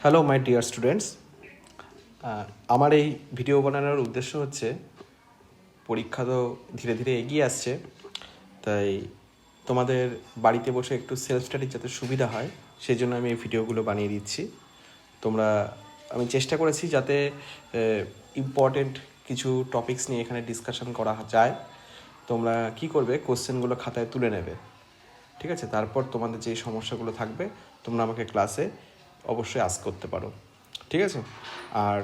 Hello my dear students, আমার এই video বানানোর উদ্দেশ্য হচ্ছে পরীক্ষা তো ধীরে ধীরে এগিয়ে আসছে, তাই তোমাদের বাড়িতে বসে একটু সেলফ স্টাডির যাতে সুবিধা হয় সেই জন্য আমি এই ভিডিওগুলো বানিয়ে দিচ্ছি। আমি চেষ্টা করেছি যাতে ইম্পর্টেন্ট কিছু টপিকস নিয়ে এখানে ডিসকাশন করা যায়। তোমরা কি করবে, কোশ্চেনগুলো খাতায় তুলে নেবে, ঠিক আছে? তারপর তোমাদের যে সমস্যাগুলো থাকবে তোমরা আমাকে ক্লাসে অবশ্যই আস্ক করতে পারো, ঠিক আছে? আর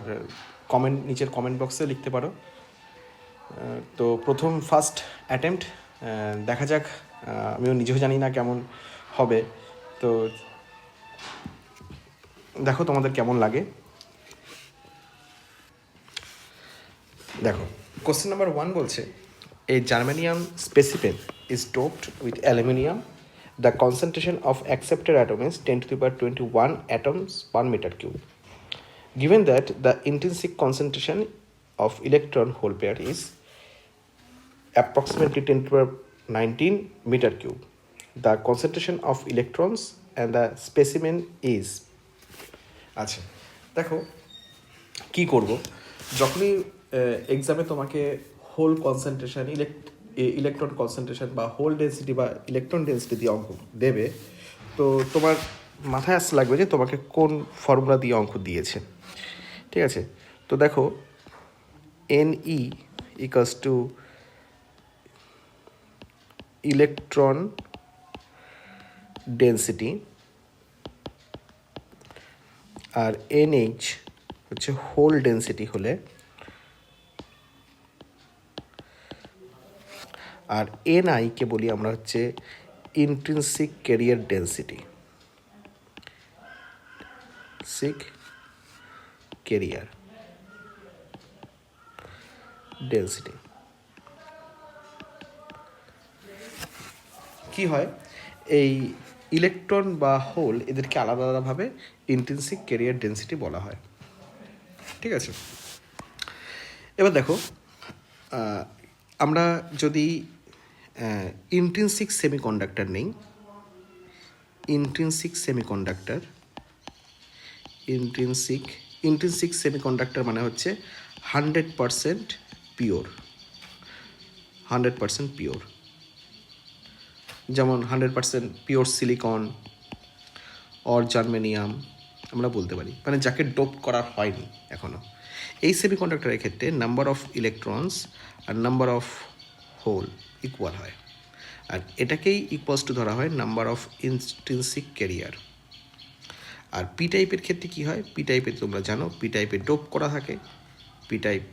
নিচের কমেন্ট বক্সে লিখতে পারো। তো ফার্স্ট অ্যাটেম্পট, দেখা যাক। আমিও নিজেও জানি না কেমন হবে, তো দেখো তোমাদের কেমন লাগে। দেখো, কোশ্চেন নাম্বার 1 বলছে, a germanium specific is doped with aluminium, the concentration of accepted atom is 10 to the power 21 atoms per meter cube. Given that the intrinsic concentration of electron hole pair is approximately 10 to the power 19 meter cube, the concentration of electrons and the specimen is. আচ্ছা, দেখো কি করব, যখনই এক্সামে তোমাকে whole concentration, electron concentration বা whole density বা electron density দিয়ে অঙ্ক দেবে, তো তোমার মাথায় আসতে লাগবে যে তোমাকে কোন ফর্মুলা দিয়ে অঙ্ক দিয়েছে, ঠিক আছে? তো দেখো, NE equals to electron density আর NH হচ্ছে হোল ডেন্সিটি হলে, আর NI কে বলি আমরা হচ্ছে intrinsic carrier density, carrier density. কি হয়, এই ইলেকট্রন বা হোল এদেরকে আলাদা আলাদাভাবে ইন্ট্রিনসিক ক্যারিয়ার ডেন্সিটি বলা হয়, ঠিক আছে? এবার দেখো, আমরা যদি ইন্ট্রিনসিক সেমিকন্ডাক্টর নেই, ইন্ট্রিনসিক সেমিকন্ডাক্টর মানে হচ্ছে 100% পিওর, 100% পিওর, যেমন 100% পিওর সিলিকন অর জার্মেনিয়াম আমরা বলতে পারি, মানে যাকে ডোপ করা হয়নি এখনও। এই সেমিকন্ডাক্টরের ক্ষেত্রে নাম্বার অফ ইলেকট্রনস আর নাম্বার অফ হোল ইকুয়াল হয়, আর এটাকেই ইকুয়ালস টু ধরা হয় নাম্বার অফ ইন্ট্রিনসিক ক্যারিয়ার। আর পি টাইপের ক্ষেত্রে কী হয়, পি টাইপের তোমরা জানো, পি টাইপে ডোপ করা থাকে। পি টাইপ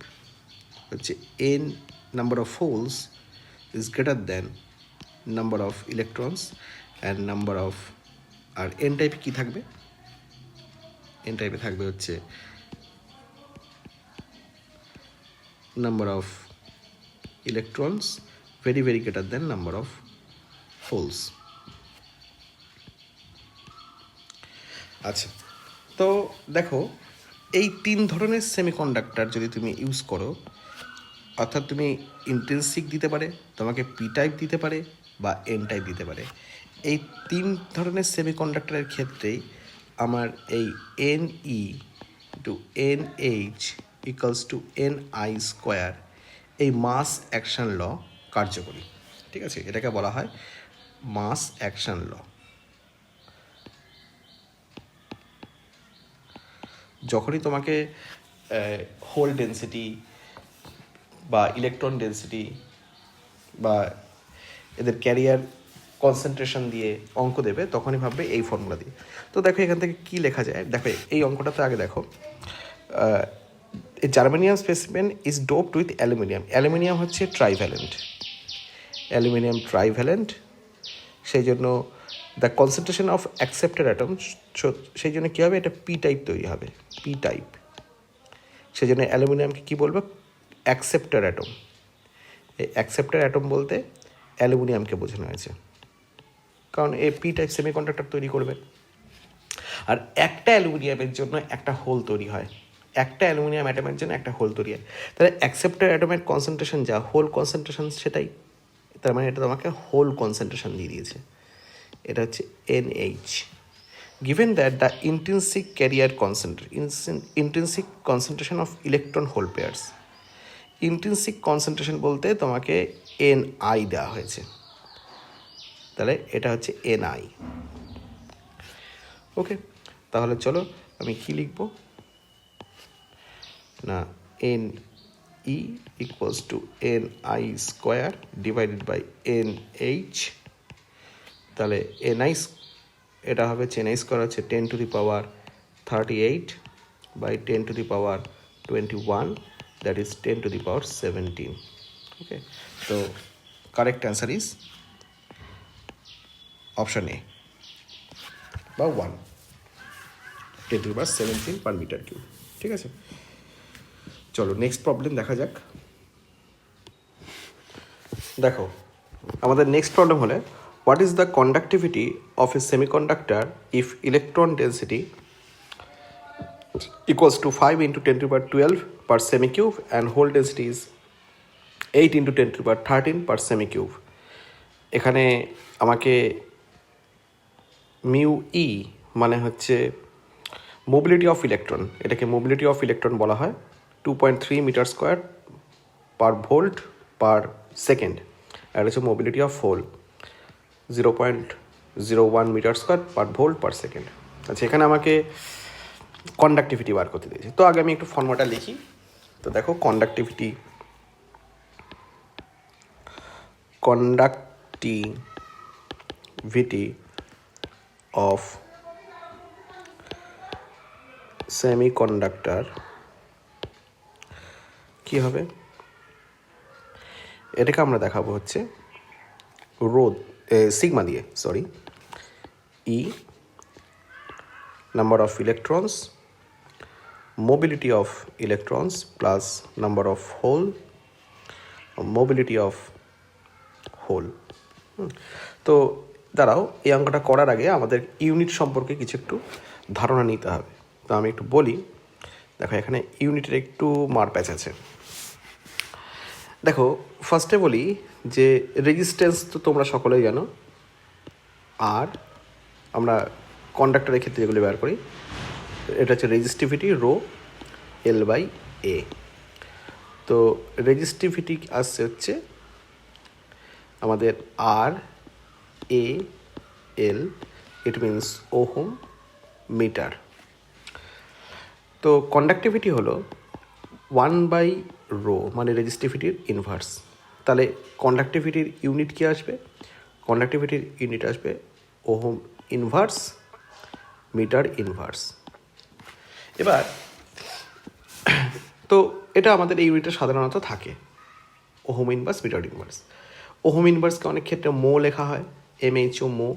হচ্ছে N number of holes is greater than number of electrons and number of, আর এন টাইপে কী থাকবে, এন টাইপে থাকবে হচ্ছে number of electrons very very greater than number of holes. আচ্ছা, তো দেখো, এই 3 ধরনের সেমিকন্ডাক্টর যদি তুমি ইউজ করো, অর্থাৎ তুমি ইন্ট্রিনসিক দিতে পারে, তোমাকে পি টাইপ দিতে পারে বা এন টাইপ দিতে পারে, এই 3 ধরনের সেমিকন্ডাক্টরের ক্ষেত্রেই আমার এই NE to NH equals to NI square, এই মাস অ্যাকশন ল কার্যকরী, ঠিক আছে? এটাকে বলা হয় মাস অ্যাকশন ল। যখনই তোমাকে হোল ডেন্সিটি বা ইলেকট্রন ডেন্সিটি বা এদের ক্যারিয়ার কনসেন্ট্রেশন দিয়ে অঙ্ক দেবে, তখনই ভাববে এই ফর্মুলা দিয়ে। তো দেখো এখান থেকে কী লেখা যায়, দেখো এই অঙ্কটাতে আগে দেখো, germanium specimen is doped with aluminium. Aluminium হচ্ছে ট্রাইভ্যালেন্ট, সেই জন্য the concentration of accepted atom, সেই জন্য কী হবে, এটা পি টাইপ তৈরি হবে, পি টাইপ। সেই জন্য অ্যালুমিনিয়ামকে কী বলবো, অ্যাকসেপ্টার অ্যাটম। এই অ্যাকসেপ্টার অ্যাটম বলতে অ্যালুমিনিয়ামকে বোঝানো হয়েছে, কারণ এ পি টাইপ সেমিকন্ডাক্টর তৈরি করবে। আর একটা অ্যালুমিনিয়ামের জন্য একটা হোল তৈরি হয়, একটা অ্যালুমিনিয়াম অ্যাটমের জন্য একটা হোল তৈরি হয়। তাহলে অ্যাকসেপ্টার অ্যাটমের কনসেন্ট্রেশন যা, হোল কনসেন্ট্রেশন সেটাই, তার মানে এটা তোমাকে হোল কনসেন্ট্রেশন দিয়ে দিয়েছে, এটা হচ্ছে NH। given that the intrinsic carrier intrinsic concentration of electron hole pairs, intrinsic concentration বলতে তোমাকে এনআই দেওয়া হয়েছে, তাহলে এটা হচ্ছে এনআই। ওকে, তাহলে চলো আমি কি লিখব না, N E equals to N I square divided by N H. তাহলে এনআই এটা হবে এনআই স্কোয়ার হচ্ছে 10⁻38 by 10⁻21, that is 10⁻17. Okay, so correct answer is option A বা 1, 10⁻17 per meter cube। ঠিক আছে, চলো নেক্সট প্রবলেম দেখা যাক। দেখো আমাদের নেক্সট প্রবলেম হলে what is the conductivity of A semiconductor if electron density equals to 5 into 10⁻12 per semi-cube and hole density is 8 into 10⁻13 per semi-cube। এখানে আমাকে মিউ ই মানে হচ্ছে মোবিলিটি অফ ইলেকট্রন, এটাকে মোবিলিটি অফ ইলেকট্রন বলা হয়, 2.3 metre square per volt per second. আর হচ্ছে mobility of hole 0.01 metre square per volt per second. আচ্ছা, এখানে আমাকে কন্ডাক্টিভিটি বার করতে দিয়েছে, তো আগে আমি একটু ফর্মুলাটা লিখি। তো দেখো কন্ডাক্টিভিটি অফ সেমিকন্ডাক্টর কি হবে, এটাকে আমরা দেখাবো হচ্ছে সিগমা দিয়ে, ই number of electrons, mobility of electrons plus number of hole, mobility of hole। তো দাঁড়াও, এই অঙ্কটা করার আগে আমাদের ইউনিট সম্পর্কে কিছু একটু ধারণা নিতে হবে। তো আমি একটু বলি, দেখো এখানে ইউনিটের একটু মারপ্যাচ আছে। দেখো ফার্স্টে বলি যে রেজিস্ট্যান্স তো তোমরা সকলেই জানো, আর আমরা কন্ডাক্টরের ক্ষেত্রে যেগুলো ব্যবহার করি এটা হচ্ছে রেজিস্টিভিটি রো এল বাই এ। তো রেজিস্টিভিটি আসছে হচ্ছে আমাদের আর এ এল, ইট মিনস ওহম মিটার। তো কন্ডাক্টিভিটি হলো 1/ρ মানে রেজিস্টিভিটির ইনভার্স। তাহলে কন্ডাক্টিভিটির ইউনিট কী আসবে, কন্ডাক্টিভিটির ইউনিট আসবে ওহম ইনভার্স মিটার ইনভার্স। এবার তো এটা আমাদের এই ইউনিটে সাধারণত থাকে ohm inverse metre inverse. Ohm ইনভার্সকে অনেক ক্ষেত্রে মো লেখা হয়, MHO মো,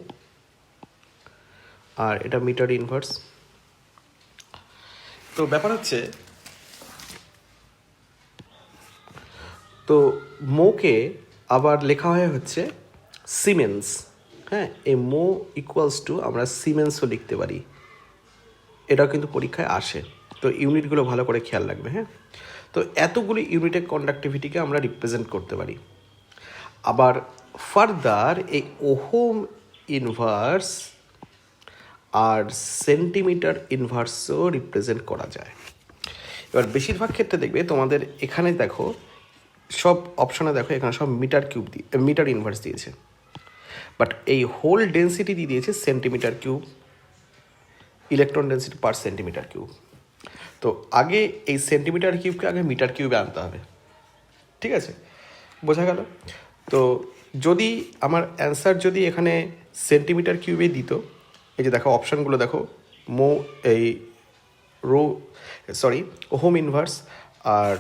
আর এটা মিটার ইনভার্স। তো ব্যাপার হচ্ছে, তো মোকে আবার লেখা হয় হচ্ছে সিমেন্স। হ্যাঁ, এই মো ইকুয়ালস টু আমরা সিমেন্সও লিখতে পারি, এটাও কিন্তু পরীক্ষায় আসে। তো ইউনিটগুলো ভালো করে খেয়াল রাখবে। হ্যাঁ, তো এতগুলি ইউনিটের কন্ডাক্টিভিটিকে আমরা রিপ্রেজেন্ট করতে পারি। আবার ফার্দার এই ওহম ইনভার্স আর সেন্টিমিটার ইনভার্সও রিপ্রেজেন্ট করা যায়। এবার বেশিরভাগ ক্ষেত্রে দেখবে তোমাদের এখানে দেখো সব অপশনে দেখো এখানে সব মিটার কিউব দিয়ে মিটার ইনভার্স দিয়েছে, বাট এই হোল ডেন্সিটি দিয়ে দিয়েছে সেন্টিমিটার কিউব, ইলেকট্রন ডেন্সিটি পার সেন্টিমিটার কিউব। তো আগে এই সেন্টিমিটার কিউবকে আগে মিটার কিউবে আনতে হবে। ঠিক আছে, বোঝা গেল? তো যদি আমার অ্যান্সার যদি এখানে সেন্টিমিটার কিউবে দিত, এই যে দেখো অপশানগুলো দেখো, এই ওহম ইনভার্স আর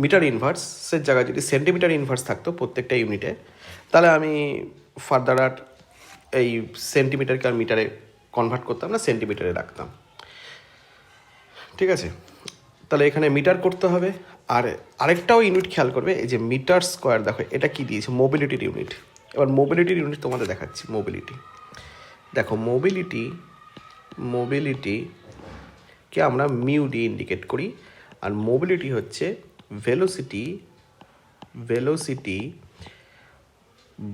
মিটার ইনভার্সের জায়গায় যদি সেন্টিমিটার ইনভার্স থাকতো প্রত্যেকটা ইউনিটে, তাহলে আমি ফার্দার আর এই সেন্টিমিটারকে আর মিটারে কনভার্ট করতাম না, সেন্টিমিটারে রাখতাম। ঠিক আছে, তাহলে এখানে মিটার করতে হবে। আর আরেকটাও ইউনিট খেয়াল করবে, এই যে মিটার স্কোয়ার দেখো এটা কি দিয়েছে, মোবিলিটির ইউনিট। এবার মোবিলিটির ইউনিট তোমাদের দেখাচ্ছি। মোবিলিটি দেখো, মোবিলিটিকে আমরা মিউ দিয়ে ইন্ডিকেট করি, আর মোবিলিটি হচ্ছে ভেলোসিটি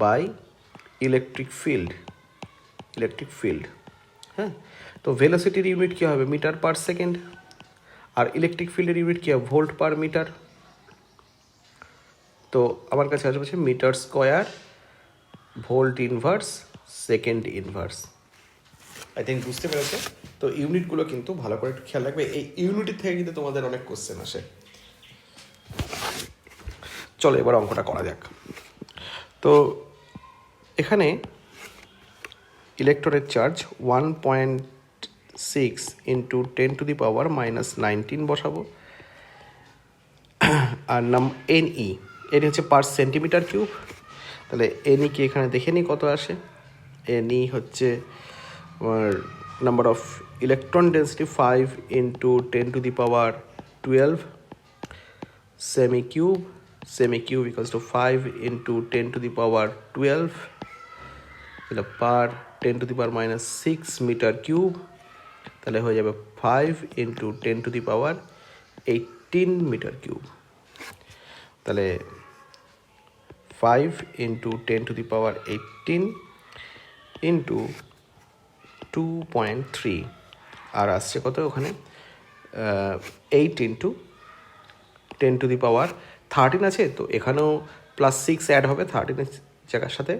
বাই ইলেকট্রিক ফিল্ড। হ্যাঁ, তো ভেলোসিটির ইউনিট কী হবে? Metre per second. আর ইলেকট্রিক ফিল্ডের ইউনিট কী হবে? Volt per metre. তো আমার কাছে আসবে হচ্ছে metre square volt inverse second inverse. I think বুঝতে পেরেছে। তো ইউনিটগুলো কিন্তু ভালো করে একটু খেয়াল রাখবে, এই ইউনিটের থেকে কিন্তু তোমাদের অনেক কোশ্চেন আসে। চলো এবার অঙ্কটা করা যাক। তো এখানে ইলেকট্রনের চার্জ 1.6 ইন্টু 10⁻⁻19 বসাবো। আর এনই, এটি হচ্ছে পার সেন্টিমিটার কিউব। তাহলে এনই কি এখানে দেখে নিই কত আসে। এনই হচ্ছে আমার number of electron density 5 into 10⁻12 semi cube equals to 5 into 10⁻12 তাহলে পার 10⁻⁻6 মিটার কিউব। তাহলে হয়ে যাবে 5 ইন্টু 10⁻18 মিটার কিউব। তাহলে 5 ইন্টু 10⁻18 ইন্টু 2.3 আর আসছে কত ওখানে 8 ইন্টু 10⁻13 আছে। তো এখানেও +6 অ্যাড হবে 13 জায়গার সাথে।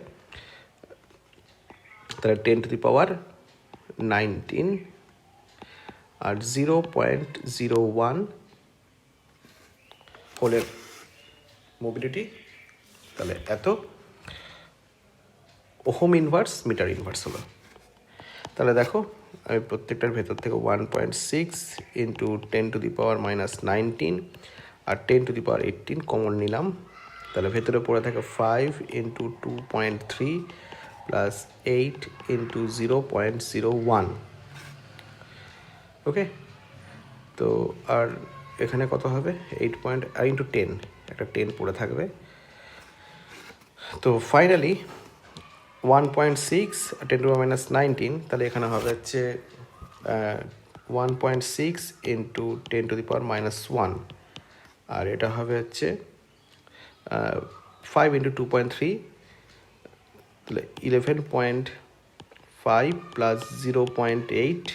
তাহলে 10⁻19 আর 0.01 হোলের মোবিলিটি। তাহলে এত ওহম ইনভার্স মিটার ইনভার্স হলো। তাহলে দেখো আমি প্রত্যেকটার ভেতর থেকে 1.6 ইন্টু 10⁻⁻19 আর 10⁻18 কমন নিলাম। তাহলে ভেতরে পড়ে থাকে 5 ইন্টু 2.3 প্লাস 8 ইন্টু 0.01। ওকে, তো আর এখানে কত হবে 8 ইন্টু 10, একটা 10 পড়ে থাকবে। তো ফাইনালি 1.6 10⁻⁻19, তাহলে এখানে হবে হচ্ছে 1.6 ইন্টু 10⁻⁻1 আর এটা হবে হচ্ছে 5 ইন্টু 2.3 তাহলে 11.5 প্লাস 0.8।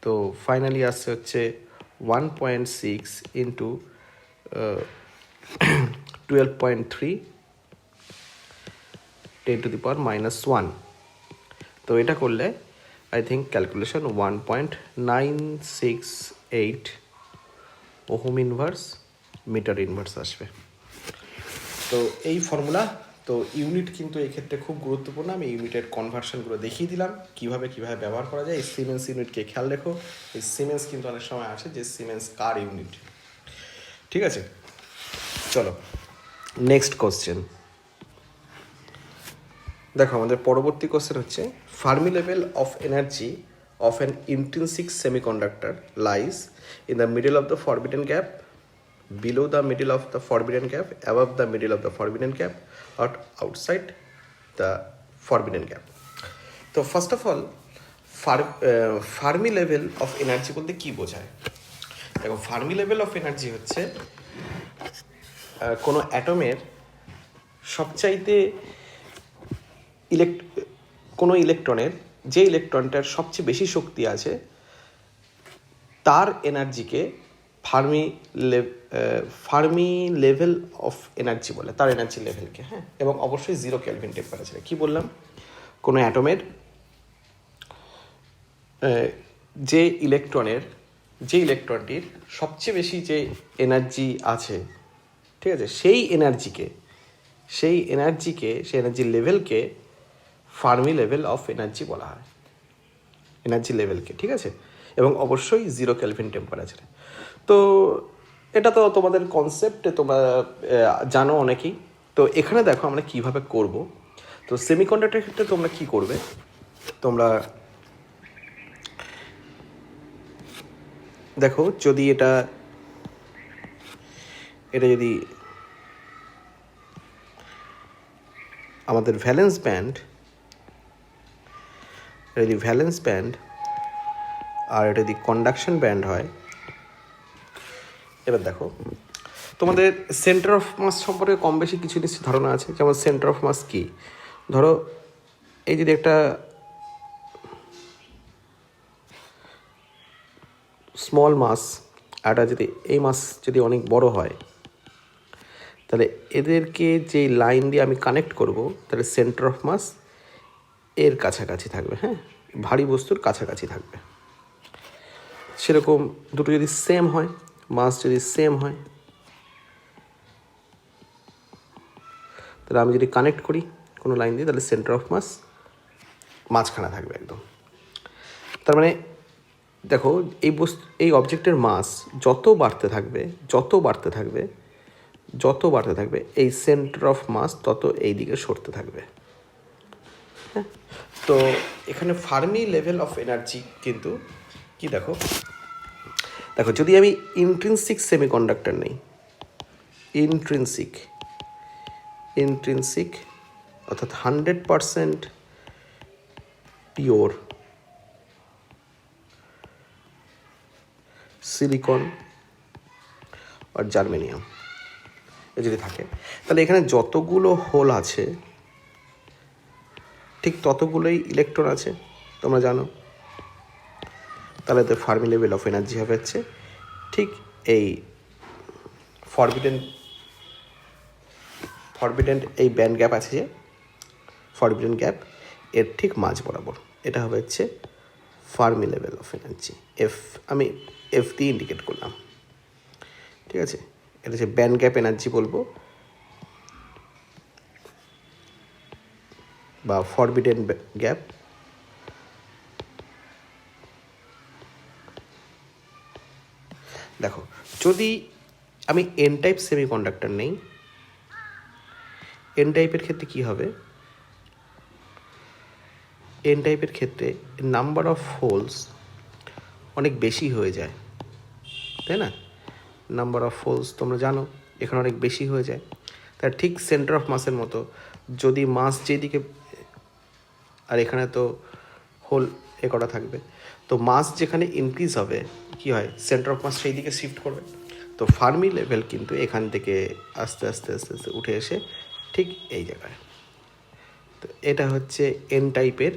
তো ফাইনালি আসছে হচ্ছে 1.6 ইন্টু 12.3 10⁻⁻1। তো এটা করলে I think calculation 1.968 ohm inverse metre inverse আসবে। তো এই ফর্মুলা, তো ইউনিট কিন্তু এই ক্ষেত্রে খুব গুরুত্বপূর্ণ। আমি ইউনিটের কনভার্সনগুলো দেখিয়ে দিলাম কীভাবে ব্যবহার করা যায়। এই সিমেন্স ইউনিটকে খেয়াল রেখো, এই সিমেন্স কিন্তু অনেক সময় আসে যে সিমেন্স কার ইউনিট। ঠিক আছে, চলো নেক্সট কোশ্চেন দেখো। আমাদের পরবর্তী কোশ্চেন হচ্ছে Fermi level of energy of an intrinsic semiconductor lies in the middle of the forbidden gap, below the middle of the forbidden gap, above the middle of the forbidden gap, or outside the forbidden gap. তো first of all Fermi level of energy বলতে কী বোঝায়? দেখো, Fermi level of energy হচ্ছে কোনো অ্যাটমের সবচাইতে কোনো ইলেকট্রনের, যে ইলেকট্রনটার সবচেয়ে বেশি শক্তি আছে তার এনার্জিকে ফার্মি লেভেল অফ এনার্জি বলে, তার এনার্জি লেভেলকে। হ্যাঁ, এবং অবশ্যই 0 কেলভিন টেম্পারেচারে। কী বললাম? কোনো অ্যাটমের যে ইলেকট্রনটির সবচেয়ে বেশি যে এনার্জি আছে, ঠিক আছে, সেই এনার্জি লেভেলকে ফার্মি লেভেল অফ এনার্জি বলা হয়, এনার্জি লেভেলকে। ঠিক আছে, এবং অবশ্যই 0 কেলভিন টেম্পারেচারে। তো এটা তো তোমাদের কনসেপ্টে তোমরা জানো অনেকেই। তো এখানে দেখো আমরা কিভাবে করব। তো সেমিকন্ডাক্টরের ক্ষেত্রে তোমরা কি করবে, তোমরা দেখো যদি এটা যদি আমাদের ভ্যালেন্স ব্যান্ড আর এটা যদি কন্ডাকশন ব্যান্ড হয়, এবার দেখো তোমাদের সেন্টার অফ মাস সম্পর্কে কম বেশি কিছু নিশ্চয়ই ধারণা আছে। যেমন সেন্টার অফ মাস কি, ধরো এই যদি একটা স্মল মাস একটা যদি এই মাস যদি অনেক বড় হয়, তাহলে এদেরকে যে লাইন দিয়ে আমি কানেক্ট করব, তাহলে সেন্টার অফ মাস এর কাছাকাছি থাকবে, হ্যাঁ, ভারী বস্তুর কাছাকাছি থাকবে। সেরকম দুটো যদি সেম হয়, মাস যদি সেম হয়, তাহলে আমি যদি কানেক্ট করি কোনো লাইন দিয়ে, তাহলে সেন্টার অফ মাস মাঝখানে থাকবে একদম। তার মানে দেখো, এই অবজেক্টের মাস যত বাড়তে থাকবে এই সেন্টার অফ মাস তত এই দিকে সরতে থাকবে, হ্যাঁ। তো এখানে ফার্মি লেভেল অফ এনার্জি কিন্তু কি, দেখো যদি আমি ইন্ট্রিনসিক সেমিকন্ডাক্টর নেই, ইন্ট্রিনসিক অর্থাৎ 100% পিওর সিলিকন আর জার্মেনিয়াম যদি থাকে, তাহলে এখানে যতগুলো হোল আছে ঠিক ততগুলোই ইলেকট্রন আছে, তোমরা জানো। তাহলে তো ফার্মি লেভেল অফ এনার্জি হবে হচ্ছে ঠিক এই ফরবিডেন এই ব্যান্ড গ্যাপ আছে যে ফরবিডেন গ্যাপ, এর ঠিক মাঝ বরাবর। এটা হবে হচ্ছে ফার্মি লেভেল অফ এনার্জি। আমি এফ দিয়ে ইন্ডিকেট করলাম, ঠিক আছে। এটা হচ্ছে ব্যান্ড গ্যাপ এনার্জি বলবো, বা ফরবিডেন গ্যাপ। দেখো, যদি আমি এন টাইপ সেমিকন্ডাক্টর নেই, এন টাইপের ক্ষেত্রে কি হবে, এন টাইপের ক্ষেত্রে নাম্বার অফ হোলস অনেক বেশি হয়ে যায়, তাই না? নাম্বার অফ হোলস তোমরা জানো এখানে অনেক বেশি হয়ে যায়। তার ঠিক সেন্টার অফ মাসের মতো, যদি মাস যেদিকে, আর এখানে তো হোল এ করা থাকবে, তো মাস যেখানে ইনক্রিজ হবে কি হয়, সেন্টার অফ মাস সেই দিকে শিফট করবে। তো ফার্মি লেভেল কিন্তু এখান থেকে আস্তে আস্তে আস্তে আস্তে উঠে এসে ঠিক এই জায়গায়। তো এটা হচ্ছে এন টাইপের,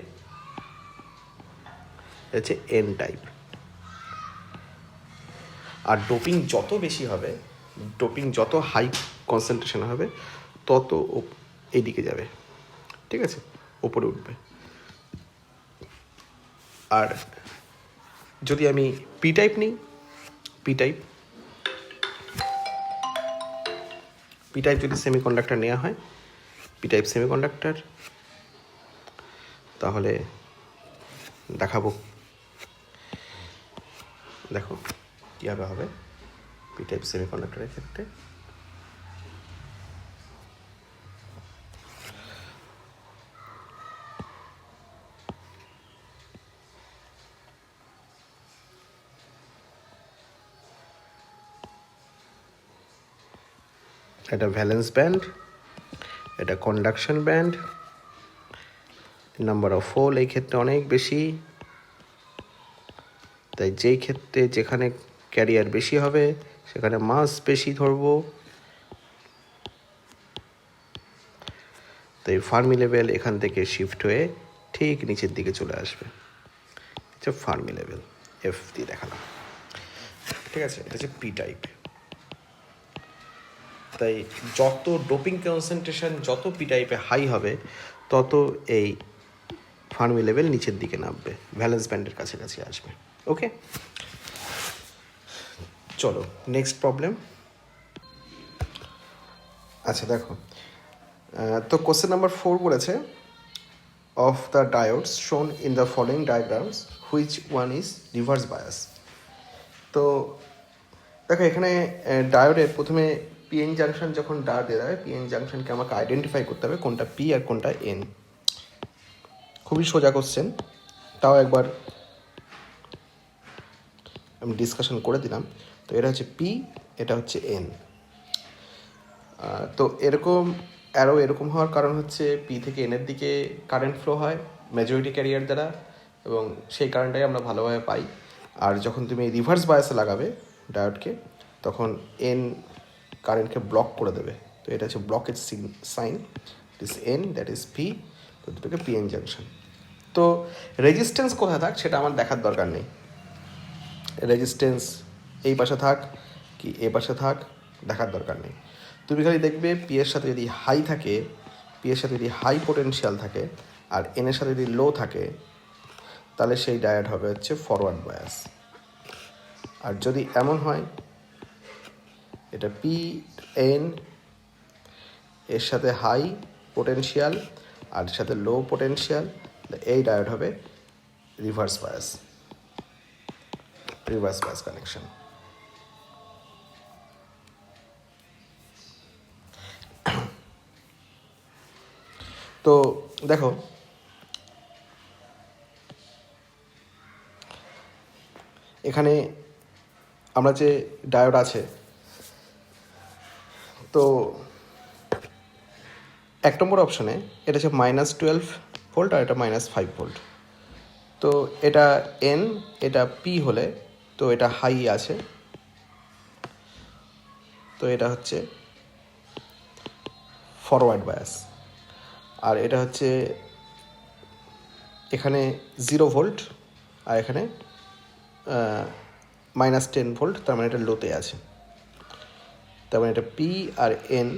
হচ্ছে এন টাইপ। আর ডোপিং যত বেশি হবে, ডোপিং যত হাই কনসেন্ট্রেশন হবে, তত এইদিকে যাবে, ঠিক আছে, ওপরে উঠবে। আর যদি আমি পি টাইপ নিই, পি টাইপ যদি সেমিকন্ডাক্টর নেওয়া হয়, পি টাইপ সেমিকন্ডাক্টর, তাহলে দেখাবো, দেখো কীভাবে হবে পি টাইপ সেমিকন্ডাক্টরের ক্ষেত্রে। এটা ভ্যালেন্স ব্যান্ড, এটা conduction band. Number of hole এই ক্ষেত্রে অনেক বেশি, তাই যেই ক্ষেত্রে যেখানে ক্যারিয়ার বেশি হবে সেখানে মাস বেশি ধরবো। তাই ফার্মি লেভেল এখান থেকে শিফট হয়ে ঠিক নিচের দিকে চলে আসবে, এটা ফার্মি লেভেল, এফ দিয়ে দেখালাম, ঠিক আছে। এটা হচ্ছে পি টাইপ। তাই যত ডোপিং কনসেন্ট্রেশন যত পি টাইপে হাই হবে, তত এই ফার্মি লেভেল নিচের দিকে নামবে, ভ্যালেন্স ব্যান্ডের কাছাকাছি আসবে। ওকে, চলো নেক্সট প্রবলেম। আচ্ছা দেখো, তো কোশ্চেন নাম্বার 4 বলেছে, of the diodes shown in the following diagrams which one is reverse bias. তো দেখো, এখানে ডায়োডের প্রথমে পিএন জাংশন যখন ডায়োড দেওয়া হয়, পিএন জাংশনকে আমাকে আইডেন্টিফাই করতে হবে কোনটা পি আর কোনটা এন। খুবই সোজা কোশ্চেন, তাও একবার আমি ডিসকাশন করে দিলাম। তো এটা হচ্ছে পি, এটা হচ্ছে এন। তো এরকম অ্যারো এরকম হওয়ার কারণ হচ্ছে পি থেকে এনের দিকে কারেন্ট ফ্লো হয় মেজরিটি ক্যারিয়ার দ্বারা, এবং সেই কারেন্টটাই আমরা ভালোভাবে পাই। আর যখন তুমি রিভার্স বায়াসে লাগাবে ডায়োডকে, তখন এন কারেন্টকে ব্লক করে দেবে। তো এটা হচ্ছে blockage sign, this N, that is P, তো দুটোকে পি এন জাংশন। তো রেজিস্ট্যান্স কোথায় থাক সেটা আমার দেখার দরকার নেই, রেজিস্ট্যান্স এই পাশে থাক কি এই পাশে থাক দেখার দরকার নেই। তুমি খালি দেখবে পি এর সাথে যদি হাই থাকে, পি এর সাথে যদি হাই পোটেনশিয়াল থাকে আর এন এর সাথে যদি লো থাকে, তাহলে সেই ডায়োড হবে হচ্ছে ফরওয়ার্ড বায়াস। আর যদি এমন হয় এটা পি এন এর সাথে হাই পোটেনশিয়াল আর এর সাথে লো পোটেনশিয়াল, এই ডায়োড হবে reverse bias, reverse bias connection. তো দেখো এখানে আমরা যে ডায়োড আছে, তো 1 নম্বর অপশানে এটা হচ্ছে -12 ভোল্ট আর এটা -5 ভোল্ট। তো এটা এন এটা পি হলে তো এটা হাই আছে, তো এটা হচ্ছে ফরওয়ার্ড বায়াস। আর এটা হচ্ছে এখানে 0 ভোল্ট আর এখানে -10 ভোল্ট, তার মানে এটা লোতে আছে, তার মানে এটা পি আর এন,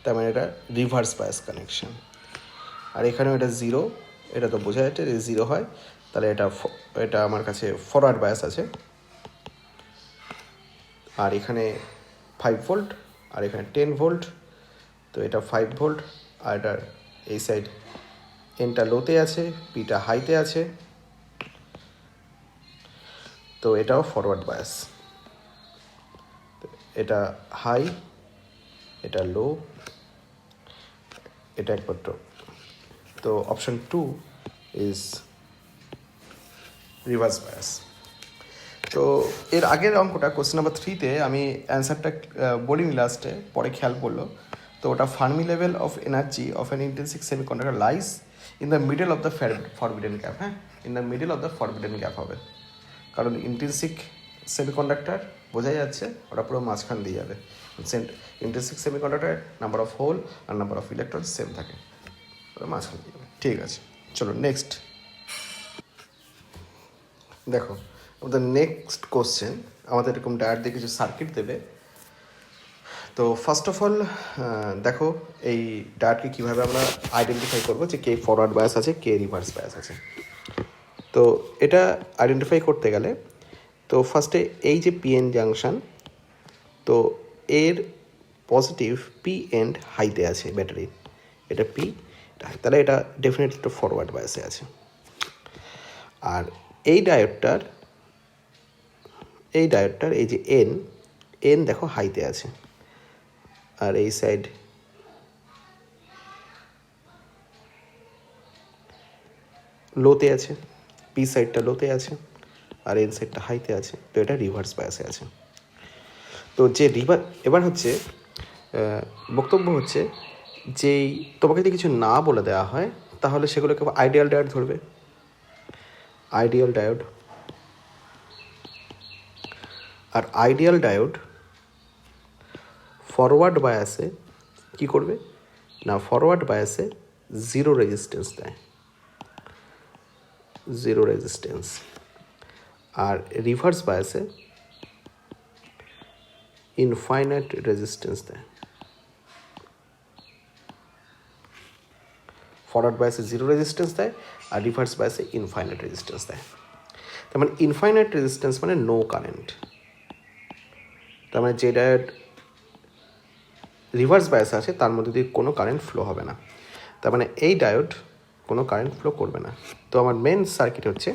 তার মানে এটা রিভার্স বায়াস কানেকশন। আর এখানেও এটা 0, এটা তো বোঝা যাচ্ছে যে 0 হয়, তাহলে এটা আমার কাছে ফরওয়ার্ড বায়াস আছে। আর এখানে 5 ভোল্ট আর এখানে 10 ভোল্ট, তো এটা 5 ভোল্ট আর এটার এই সাইড এনটা লোতে আছে, পিটা হাইতে আছে, তো এটাও ফরওয়ার্ড বায়াস। এটা হাই, এটা লো, এটা একমাত্র। তো অপশন 2 ইজ রিভার্স বায়াস। তো এর আগের অঙ্কটা কোশ্চেন নাম্বার 3-তে আমি অ্যান্সারটা বলিনি লাস্টে, পরে খেয়াল পড়লো। তো ওটা Fermi level of energy of an intrinsic semiconductor lies in the middle of the forbidden gap. হ্যাঁ, in the middle of the forbidden gap হবে, কারণ ইন্টেন্সিক সেমিকন্ডাক্টর বোঝাই যাচ্ছে ওটা পুরো মাঝখান দিয়ে যাবে। ইন্টেন্সিক সেমিকন্ডাক্টরের নাম্বার অফ হোল আর নাম্বার অফ ইলেকট্রন সেম থাকে, ওটা মাঝখান দিয়ে যাবে। ঠিক আছে, চলো নেক্সট দেখো। আমাদের নেক্সট কোশ্চেন আমাদের এরকম ডায়ার দিয়ে কিছু সার্কিট দেবে। তো ফার্স্ট অফ অল দেখো এই ডায়ারকে কীভাবে আমরা আইডেন্টিফাই করবো যে কে ফরওয়ার্ড বায়াস আছে কে রিভার্স বায়াস আছে। তো এটা আইডেন্টিফাই করতে গেলে তো ফার্স্টে এই যে পিএন জাংশন, তো এর পজিটিভ পি এন্ড হাইতে আছে ব্যাটারি, এটা পি, তাহলে এটা ডেফিনেটলি একটা ফরওয়ার্ড বায়াসে আছে। আর এই ডায়োডটার এই যে এন দেখো হাইতে আছে, আর এই সাইড লোতে আছে, পি সাইডটা লোতে আছে আর এন সাইডটা হাইতে আছে, তো এটা রিভার্স বায়াসে আছে। তো যে এবার হচ্ছে বক্তব্য হচ্ছে যেই তোমাকে যদি কিছু না বলে দেওয়া হয় তাহলে সেগুলোকে আইডিয়াল ডায়োড ধরবে, আইডিয়াল ডায়োড। আর আইডিয়াল ডায়োড ফরওয়ার্ড বায়াসে কী করবে না, ফরওয়ার্ড বায়াসে 0 রেজিস্ট্যান্স দেয়, 0 রেজিস্ট্যান্স। আর রিভার্স বায়াসে ইনফাইনাইট রেজিস্ট্যান্স দেয়। ফরওয়ার্ড বায়াসে 0 রেজিস্ট্যান্স দেয় আর রিভার্স বায়াসে ইনফাইনাইট রেজিস্ট্যান্স দেয়। তার মানে ইনফাইনাইট রেজিস্ট্যান্স মানে নো কারেন্ট, তার মানে যে ডায়োড রিভার্স বায়াস আছে তার মধ্যে দিয়ে কোনো কারেন্ট ফ্লো হবে না, তার মানে এই ডায়োড কোনো কারেন্ট ফ্লো করবে না। তো আমার মেন সার্কিট হচ্ছে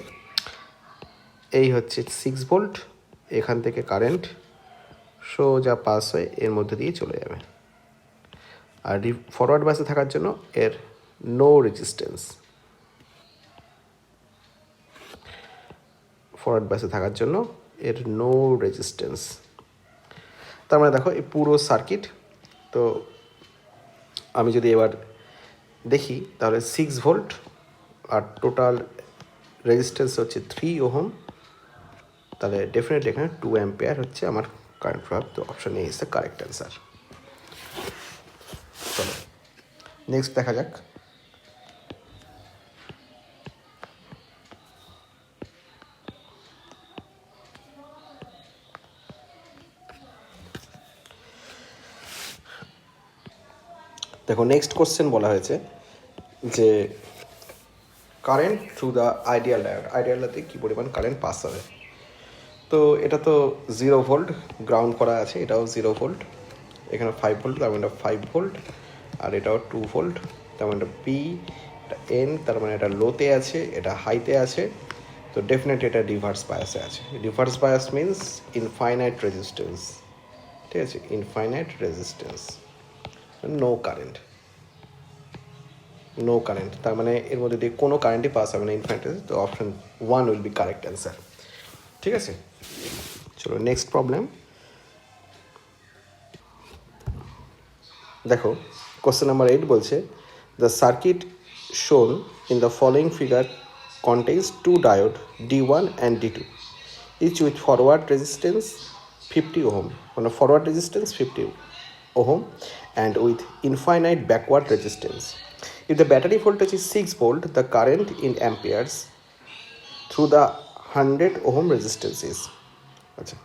এই হচ্ছে 6 ভোল্ট, এখান থেকে কারেন্ট সোজা পাস হয়ে এর মধ্যে দিয়ে চলে যাবে। আর ফরওয়ার্ড বাসে থাকার জন্য এর নো রেজিস্ট্যান্স, ফরওয়ার্ড বাসে থাকার জন্য এর নো রেজিস্ট্যান্স। তার মানে দেখো এই পুরো সার্কিট। তো আমি যদি এবার দেখি তাহলে 6 ভোল্ট আর টোটাল রেজিস্ট্যান্স হচ্ছে 3 ওহম, তাহলে ডেফিনেটলি এখানে 2 অ্যাম্পিয়ার হচ্ছে আমার কারেন্ট প্রভাব। তো option A is the correct answer. চলো নেক্সট দেখা যাক। দেখো নেক্সট কোশ্চেন বলা হয়েছে যে কারেন্ট থ্রু দ্য আইডিয়াল ডায়োডে কী পরিমাণ কারেন্ট পাস হবে। তো এটা তো 0 ভোল্ট গ্রাউন্ড করা আছে, এটাও 0 ভোল্ট, এখানে 5 ভোল্ট, তার মানে এটা 5 ভোল্ট, আর এটাও 2 ভোল্ট, তার মানে এটা পি, এটা এন, তার মানে এটা লোতে আছে, এটা হাইতে আছে। তো ডেফিনেটলি এটা রিভার্স বায়াসে আছে। Reverse bias means infinite resistance, ঠিক আছে, infinite resistance, no current, no current, তার মানে এর মধ্যে দিয়ে কোনো কারেন্টই পাস হবে না, ইনফাইনাইট। তো option 1 will be correct answer, ঠিক আছে। চলো নেক্সট প্রবলেম দেখো। কোশ্চেন নাম্বার 8 বলছে দ্য সার্কিট শোন in the following figure contains two diode D1 and D2, each with forward resistance 50 ohm, মানে forward resistance 50 ohm and with infinite backward resistance. If the battery voltage is 6 volt, the current in amperes through the 100 ohm resistance is, আচ্ছা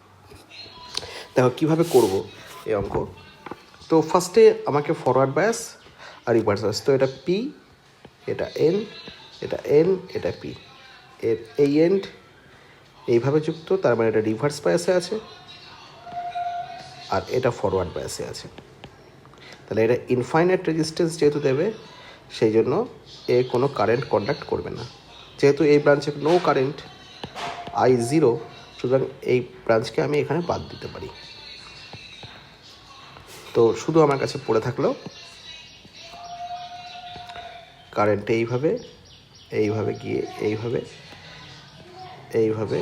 দেখো কীভাবে করবো এই অঙ্ক। তো ফার্স্টে আমাকে ফরওয়ার্ড বায়াস আর রিভার্স বায়াস, তো এটা পি, এটা এন, এটা এন, এটা পি, এর এই এন্ড এইভাবে যুক্ত, তার মানে এটা রিভার্স বায়াসে আছে, আর এটা ফরওয়ার্ড বায়াসে আছে। তাহলে এটা ইনফাইনাইট রেজিস্ট্যান্স যেহেতু দেবে, সেই জন্য এ কোনো কারেন্ট কন্ডাক্ট করবে না। যেহেতু এই ব্রাঞ্চে নো কারেন্ট, I0, সুতরাং এই ব্রাঞ্চকে আমি এখানে বাদ দিতে পারি। তো শুধু আমার কাছে পড়ে থাকলো কারেন্ট এইভাবে, এইভাবে গিয়ে এইভাবে, এইভাবে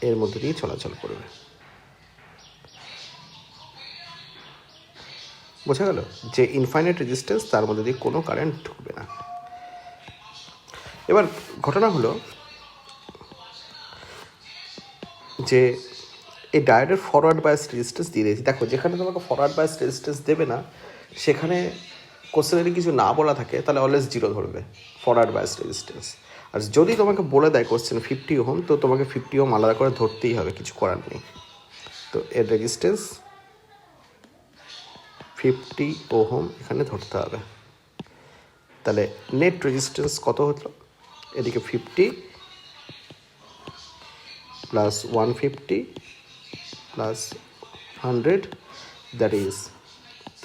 এর মধ্যে দিয়ে চলাচল করবে। বোঝা গেল যে ইনফাইনাইট রেজিস্ট্যান্স, তার মধ্যে দিয়ে কোনো কারেন্ট ঢুকবে না। এবার ঘটনা হলো যে এই ডায়োডের ফরওয়ার্ড বায়াস রেজিস্ট্যান্স দিয়ে দিয়েছি। দেখো যেখানে তোমাকে ফরওয়ার্ড বায়াস রেজিস্ট্যান্স দেবে না, সেখানে কোশ্চেনে কিছু না বলা থাকে, তাহলে অলওয়েজ 0 ধরবে ফরওয়ার্ড বায়াস রেজিস্ট্যান্স। আর যদি তোমাকে বলে দেয় কোশ্চেন 50 ওহম, তো তোমাকে 50 ওহম আলাদা করে ধরতেই হবে, কিছু করার নেই। তো এর রেজিস্ট্যান্স 50 ওহম এখানে ধরতে হবে। তাহলে নেট রেজিস্ট্যান্স কত হলো? এদিকে 50 প্লাস 150 প্লাস 100, দ্যাট ইজ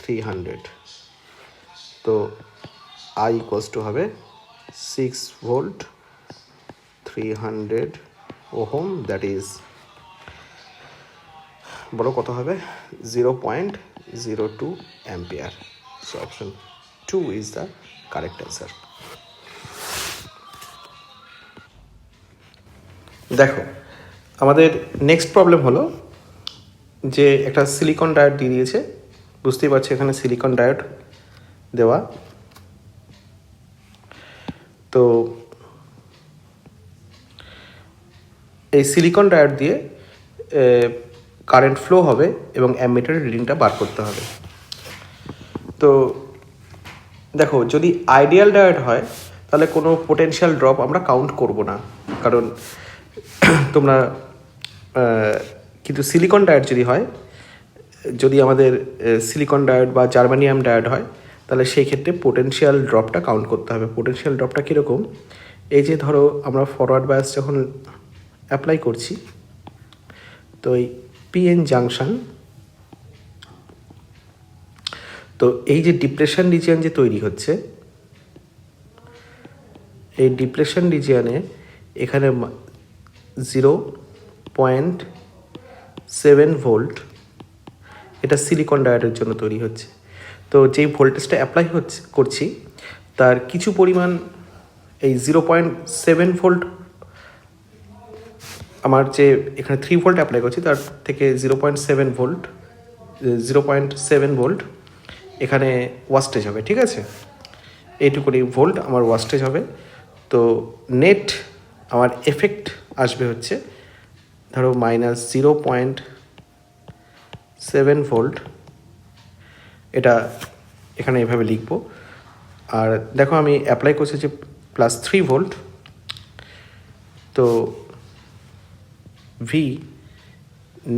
300। তো I ইকুয়ালস টু হবে 6 ভোল্ট 300 ওহম, দ্যাট ইজ বলো কত হবে? 0.02 ampere. So option 2 is the correct answer. দেখো আমাদের নেক্সট প্রবলেম হলো যে একটা সিলিকন ডায়োড দিয়ে দিয়েছে, বুঝতেই পারছো এখানে সিলিকন ডায়োড দেওয়া। তো এই সিলিকন ডায়োড দিয়ে কারেন্ট ফ্লো হবে এবং অ্যামিটারের রিডিংটা বার করতে হবে। তো দেখো যদি আইডিয়াল ডায়োড হয় তাহলে কোনো পোটেনশিয়াল ড্রপ আমরা কাউন্ট করব না, কারণ তোমরা কিন্তু সিলিকন ডায়োড যদি হয়, যদি আমাদের সিলিকন ডায়োড বা জার্মানিয়াম ডায়োড হয়, তাহলে সেই ক্ষেত্রে পোটেনশিয়াল ড্রপটা কাউন্ট করতে হবে। পোটেনশিয়াল ড্রপটা কীরকম? এই যে ধরো আমরা ফরওয়ার্ড বায়াস যখন অ্যাপ্লাই করছি, তো এই পিএন জাংশন, তো এই যে ডিপ্রেশন রিজিয়ন যে তৈরি হচ্ছে, এই ডিপ্রেশন রিজিয়নে এখানে 0.7 ভোল্ট এটা সিলিকন ডায়োডের জন্য তৈরি হচ্ছে। তো যেই ভোল্টেজটা অ্যাপ্লাই করছি তার কিছু পরিমাণ এই 0.7 ভোল্ট, আমার যে এখানে 3 ভোল্ট অ্যাপ্লাই করছি তার থেকে 0.7 ভোল্ট এখানে ওয়াস্টেজ হবে, ঠিক আছে? এইটুকুনি ভোল্ট আমার ওয়াস্টেজ হবে। তো নেট আমার এফেক্ট আসবে হচ্ছে ধরো -0.7 ভোল্ট, এটা এখানে এভাবে লিখব। আর দেখো আমি অ্যাপ্লাই করছি যে +3 ভোল্ট, তো ভি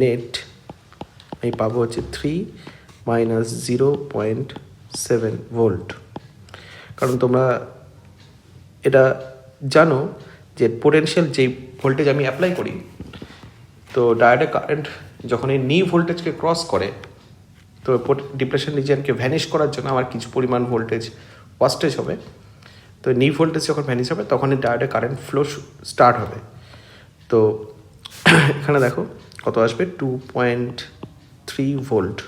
নেট আমি পাবো হচ্ছে 3 মাইনাস 0.7 ভোল্ট। কারণ তোমরা এটা জানো যে পোটেনশিয়াল যেই ভোল্টেজ আমি অ্যাপ্লাই করি, তো ডায়োডে কারেন্ট যখন এই নি ভোল্টেজকে ক্রস করে, তো ডিপ্রেশন রিজিয়নকে ভ্যানিশ করার জন্য আমার কিছু পরিমাণ ভোল্টেজ ওয়াস্টেজ হবে। তো নি ভোল্টেজ যখন ভ্যানিশ হবে তখন এই ডায়োডে কারেন্ট ফ্লো স্টার্ট হবে। তো এখানে দেখো কত আসবে, 2.3 ভোল্ট।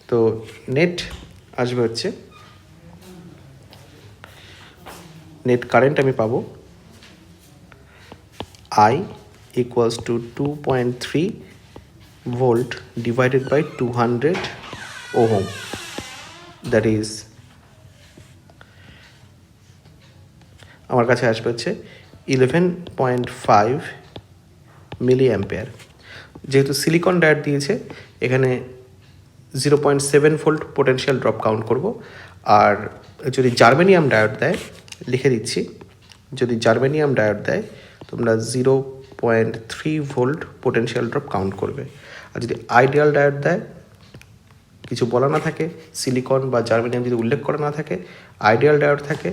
তো নেট আসবে হচ্ছে, নেট কারেন্ট আমি পাবো I equals to 2.3 volt divided by 200 ohm, that is আমার কাছে আসবে হচ্ছে 11.5 মিলি অ্যাম্পিয়ার। যেহেতু সিলিকন ডায়োড দিয়েছে, এখানে 0.7 ভোল্ট পোটেনশিয়াল ড্রপ কাউন্ট করব। আর যদি জার্মেনিয়াম ডায়োড দেয়, লিখে দিচ্ছি, যদি জার্মেনিয়াম ডায়োড দেয় তোমরা 0.3 ভোল্ট পোটেনশিয়াল ড্রপ কাউন্ট করবে। আর যদি আইডিয়াল ডায়োড দেয়, কিছু বলা না থাকে, সিলিকন বা জার্মেনিয়াম যদি উল্লেখ করা না থাকে, আইডিয়াল ডায়োড থাকে,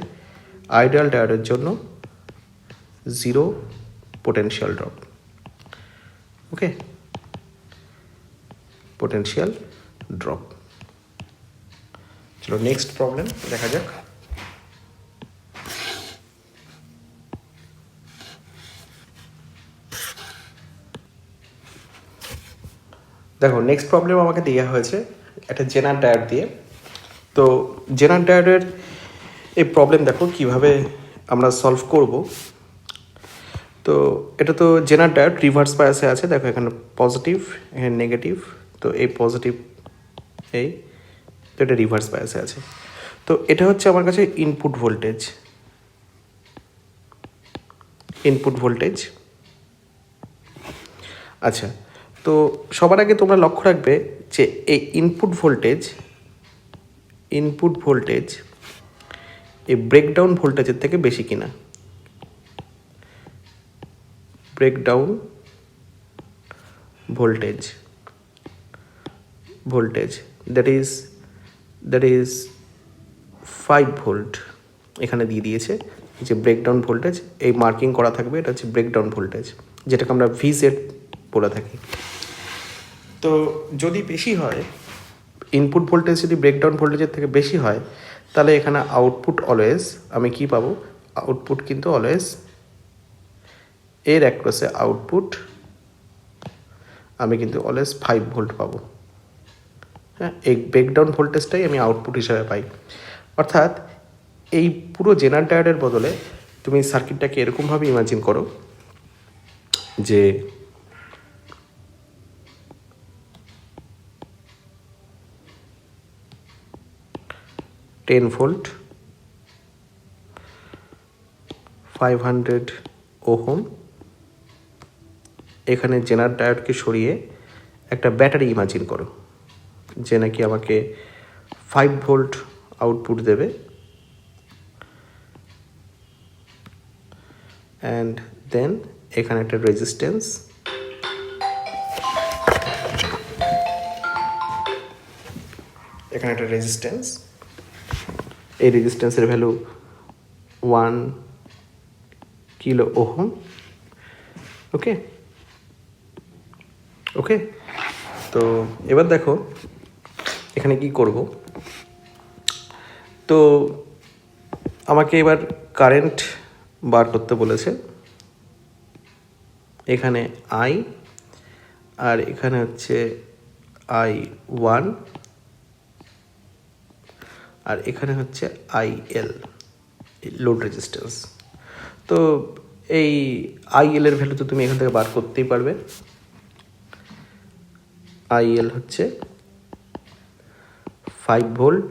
আইডিয়াল ডায়োডের জন্য 0 পোটেনশিয়াল ড্রপ। ওকে, পোটেনশিয়াল ড্রপ। চলো নেক্সট প্রবলেম দেখা যাক। দেখো নেক্সট প্রবলেম আমাকে দেওয়া হয়েছে একটা জেনার ডায়োড দিয়ে। তো জেনার ডায়োডের এই প্রবলেম দেখো কিভাবে আমরা সলভ করব। তো এটা তো জেনার ডায়োড রিভার্স বায়াসে আছে, দেখো এখানে পজিটিভ, এখানে নেগেটিভ। তো এই পজিটিভ, এই তো এটা রিভার্স বায়াসে আছে। তো এটা হচ্ছে আমার কাছে ইনপুট ভোল্টেজ, ইনপুট ভোল্টেজ। আচ্ছা, তো সবার আগে তোমরা লক্ষ্য রাখবে যে এই ইনপুট ভোল্টেজ এই ব্রেকডাউন ভোল্টেজের থেকে বেশি কিনা। Breakdown voltage that is 5 volt এখানে দিয়ে দিয়েছে। যে ব্রেকডাউন ভোল্টেজ এই মার্কিং করা থাকবে, এটা হচ্ছে ব্রেকডাউন ভোল্টেজ, যেটাকে আমরা ভিজেড বলে থাকি। তো যদি বেশি হয়, ইনপুট ভোল্টেজ যদি ব্রেকডাউন ভোল্টেজের থেকে বেশি হয়, তাহলে এখানে আউটপুট অলওয়েজ আমি কি পাবো, আউটপুট কিন্তু অলওয়েজ এর অ্যাক্রসে আউটপুট আমি কিন্তু অলওয়েজ 5 ভোল্ট পাবো। হ্যাঁ, এই ব্রেকডাউন ভোল্টেজটাই আমি আউটপুট হিসাবে পাই। অর্থাৎ এই পুরো জেনার ডায়োডের বদলে তুমি সার্কিটটাকে এরকমভাবে ইমাজিন করো যে টেন ভোল্ট 500 ওহম, এখানে জেনার ডায়োডকে সরিয়ে একটা ব্যাটারি ইমাজিন করো যে নাকি আমাকে 5 ভোল্ট আউটপুট দেবে। অ্যান্ড দেন এখানে একটা রেজিস্ট্যান্স, এই রেজিস্ট্যান্সের ভ্যালু 1 কিলো ওহম। ওকে, তো এবার দেখো এখানে কি করব। তো আমাকে এবার কারেন্ট বার করতে বলেছে। এখানে I আর এখানে হচ্ছে I1 আর এখানে হচ্ছে IL, লোড রেজিস্ট্যান্স। তো এই IL এর ভ্যালু তো তুমি এখান থেকে বার করতেই পারবে। IL হচ্ছে 5 volt,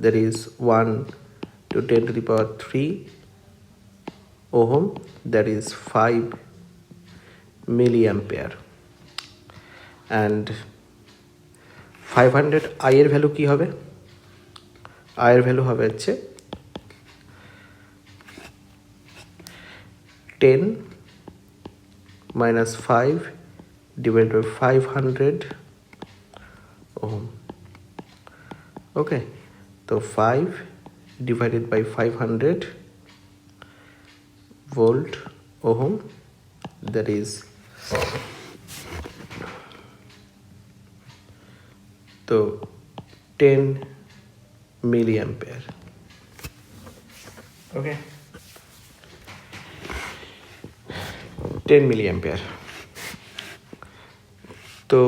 that is 1 to 10 to the power 3 ohm, that is 5 milliampere. And 500 I এর ভ্যালু কি হবে? I এর ভ্যালু হবে হচ্ছে 10 minus 5 divided by 500 ohm, okay, তো 5 divided by 500 volt ohm, that is তো 10 মিলি অ্যাম্পিয়ার। ওকে, 10 মিলি অ্যাম্পিয়ার। তো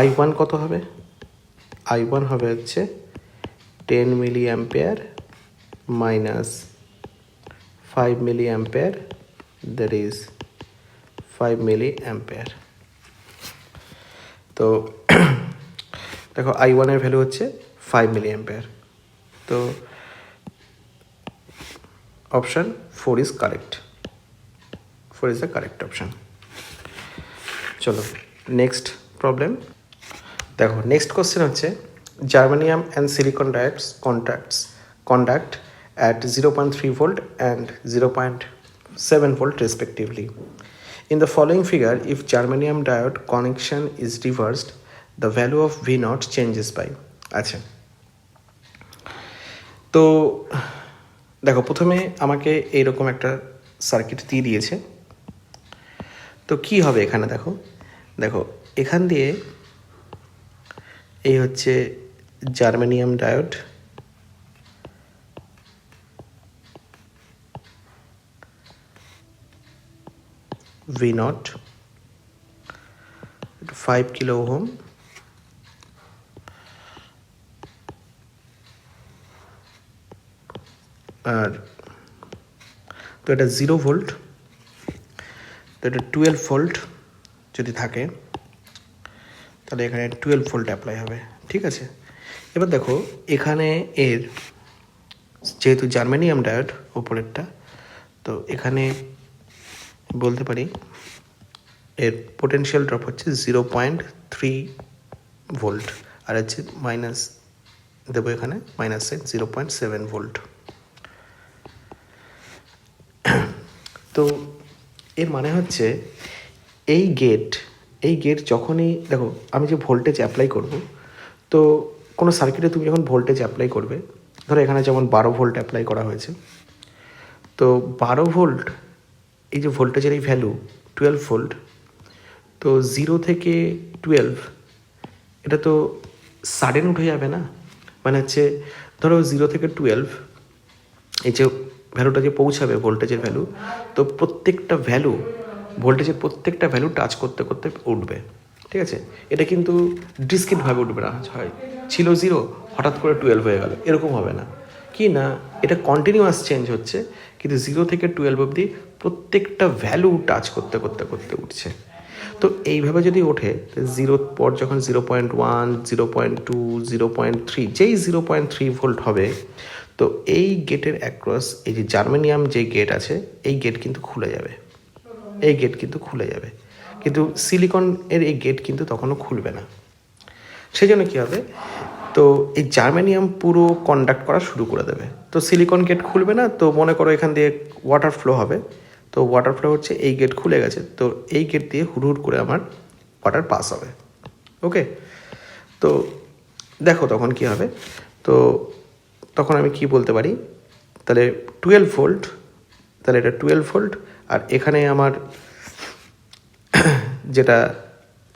I1 কত হবে? I1 হবে হচ্ছে 10 milli ampere minus 5 milli ampere, that is 5 milli ampere. তো দেখো I1 এর ভ্যালু হচ্ছে 5 মিলি অ্যাম্পিয়ার। তো option 4 is correct. 4 is the correct option. চলো নেক্সট প্রবলেম দেখো। নেক্সট কোশ্চেন হচ্ছে germanium and silicon diodes conduct at 0.3 volt and 0.7 volt respectively. In the following figure, if germanium diode connection is reversed, the value of V0 changes by। আচ্ছা, তো দেখো প্রথমে আমাকে এইরকম একটা সার্কিট দিয়ে দিয়েছে। তো কি হবে এখানে দেখো, দেখো এখান দিয়ে এই হচ্ছে germanium diode, V0 5 kilo ohm, আর তো এটা 0 ভোল্ট, তো এটা 12 ভোল্ট যদি থাকে তাহলে এখানে 12 ভোল্ট অ্যাপ্লাই হবে। ঠিক আছে, এবার দেখো এখানে এর যেহেতু জার্মানিয়াম ডায়োড ওপরেরটা, তো এখানে বলতে পারি এর পোটেনশিয়াল ড্রপ হচ্ছে 0.3 ভোল্ট, আর হচ্ছে মাইনাস দেবো এখানে মাইনাস 0.7 ভোল্ট। তো এর মানে হচ্ছে এই গেট যখনই দেখো আমি যে ভোল্টেজ অ্যাপ্লাই করব, তো কোনো সার্কিটে তুমি যখন ভোল্টেজ অ্যাপ্লাই করবে, ধরো এখানে যেমন 12 ভোল্ট অ্যাপ্লাই করা হয়েছে, তো 12 ভোল্ট এই যে ভোল্টেজের এই ভ্যালু 12 ভোল্ট, তো 0 থেকে 12 এটা তো সাডেন উঠে যাবে না। মানে হচ্ছে ধরো 0 থেকে 12 এই যে ভ্যালুটা যে পৌঁছাবে ভোল্টেজের ভ্যালু, তো প্রত্যেকটা ভ্যালু ভোল্টেজের প্রত্যেকটা ভ্যালু টাচ করতে করতে উঠবে। ঠিক আছে, এটা কিন্তু ডিসক্রিটভাবে উঠবে না, হয় ছিল 0 হঠাৎ করে 12 হয়ে গেল, এরকম হবে না। কি না, এটা কন্টিনিউয়াস চেঞ্জ হচ্ছে, কিন্তু 0 থেকে 12 অবধি প্রত্যেকটা ভ্যালু টাচ করতে করতে করতে উঠছে। তো এইভাবে যদি ওঠে, 0 পর যখন 0.1, 0.2, 0.3, যেই 0.3 ভোল্ট হবে, তো এই গেটের অ্যাক্রস এই যে জার্মানিয়াম যে গেট আছে, এই গেট কিন্তু খুলে যাবে, এই গেট কিন্তু খুলে যাবে। কিন্তু সিলিকন এর এই গেট কিন্তু তখনও খুলবে না। সেই জন্য কী হবে, তো এই জার্মানিয়াম পুরো কন্ডাক্ট করা শুরু করে দেবে। তো সিলিকন গেট খুলবে না, তো মনে করো এখান দিয়ে ওয়াটার ফ্লো হবে, তো ওয়াটার ফ্লো হচ্ছে এই গেট খুলে গেছে, তো এই গেট দিয়ে হুড় করে আমার ওয়াটার পাস হবে। ওকে, তো দেখো তখন কি হবে, তো তখন আমি কি বলতে পারি, তাহলে 12 ভোল্ট, তাহলে এটা 12 ভোল্ট, আর এখানে আমার যেটা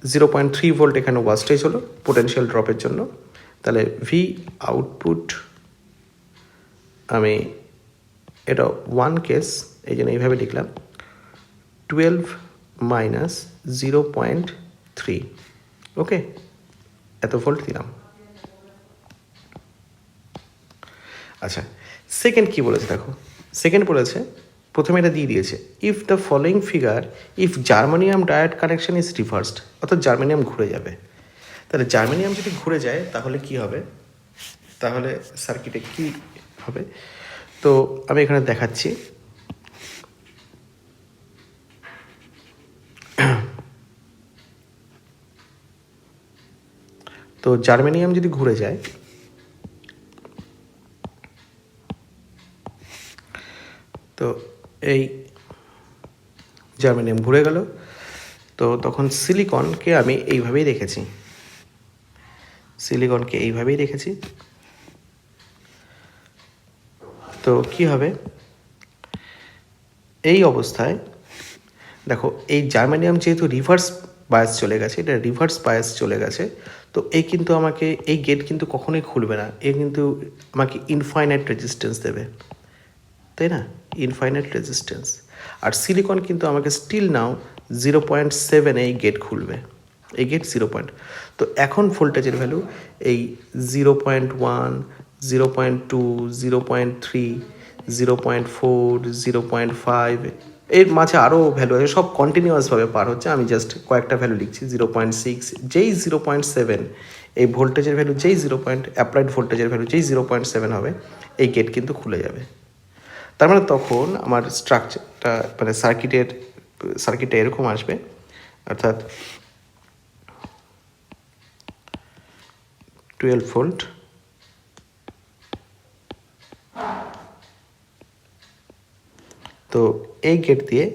0.3 ভোল্ট এখানে ওয়াস্টেজ হলো পোটেনশিয়াল ড্রপের জন্য, তাহলে ভি আউটপুট আমি এটা 1 কেস, এই জন্য এইভাবে লিখলাম 12 মাইনাস 0.3। ওকে, এত ভোল্ট দিলাম। আচ্ছা, সেকেন্ড কি বলেছে দেখো, সেকেন্ড বলেছে প্রথমে এটা দিয়ে দিয়েছে, if the following figure, if germanium diode connection is reversed, অর্থাৎ জার্মানিয়াম ঘুরে যাবে। তাহলে জার্মানিয়াম যদি ঘুরে যায় তাহলে কি হবে, তাহলে সার্কিটে কি হবে, তো আমি এখানে দেখাচ্ছি। তো জার্মানিয়াম যদি ঘুরে যায়, তো এই জার্মানিয়াম ঘুরে গেল, তো তখন সিলিকনকে আমি এইভাবেই রেখেছি, সিলিকনকে এইভাবেই রেখেছি। তো কি হবে এই অবস্থায়, দেখো এই জার্মানিয়াম যেহেতু রিভার্স বায়াস চলে গেছে, এটা রিভার্স বায়াস চলে গেছে, তো এই কিন্তু আমাকে এই গেট কিন্তু কখনোই খুলবে না, এ কিন্তু আমাকে ইনফাইনাইট রেজিস্ট্যান্স দেবে, তাই না, ইনফাইনাইট রেজিস্ট্যান্স। আর সিলিকন কিন্তু আমাকে স্টিল নাও 0.7 এই গেট খুলবে, এই গেট 0. তো এখন ভোল্টেজের ভ্যালু এই 0.1, 0.2, 0.3, 0.4, 0.5, এর মাঝে আরও ভ্যালু আছে, সব কন্টিনিউয়াসভাবে পার হচ্ছে। আমি জাস্ট কয়েকটা ভ্যালু লিখছি। 0.6, যেই 0.7 এই ভোল্টেজের ভ্যালু, যেই অ্যাপ্লাইড ভোল্টেজের ভ্যালু যেই 0.7 হবে, এই গেট কিন্তু খুলে যাবে। তার মানে তখন আমার স্ট্রাকচারটা মানে সার্কিটটা এরকম আসবে, অর্থাৎ 12 ভোল্ট, তো এই গেট দিয়ে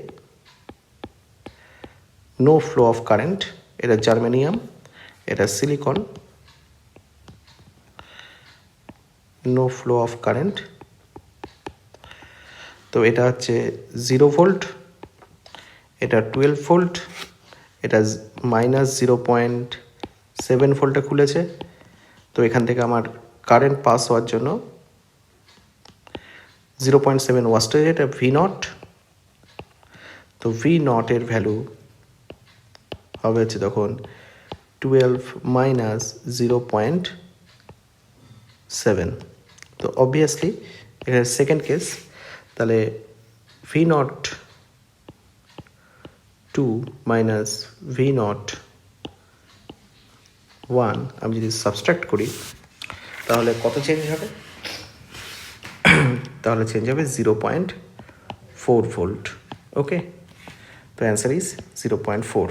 নো ফ্লো অফ কারেন্ট, এটা জার্মেনিয়াম, এটা silicon, no flow of current. তো এটা হচ্ছে 0 ভোল্ট, এটা 12 ভোল্ট, এটা -0.7 ভোল্টে খুলেছে। তো এখান থেকে আমার কারেন্ট পাস হওয়ার জন্য 0.7 ওয়াটের, এটা V0। তো V0 এর ভ্যালু হবে হচ্ছে তখন 12 - 0.7। তো অবভিয়াসলি এটা সেকেন্ড কেস, তাহলে V0 2 - V0 1 আমি যদি সাবস্ট্রাক্ট করি তাহলে কত চেঞ্জ হবে? তাহলে চেঞ্জ হবে 0.4 ভোল্ট। ওকে, তো অ্যান্সার ইজ 0.4।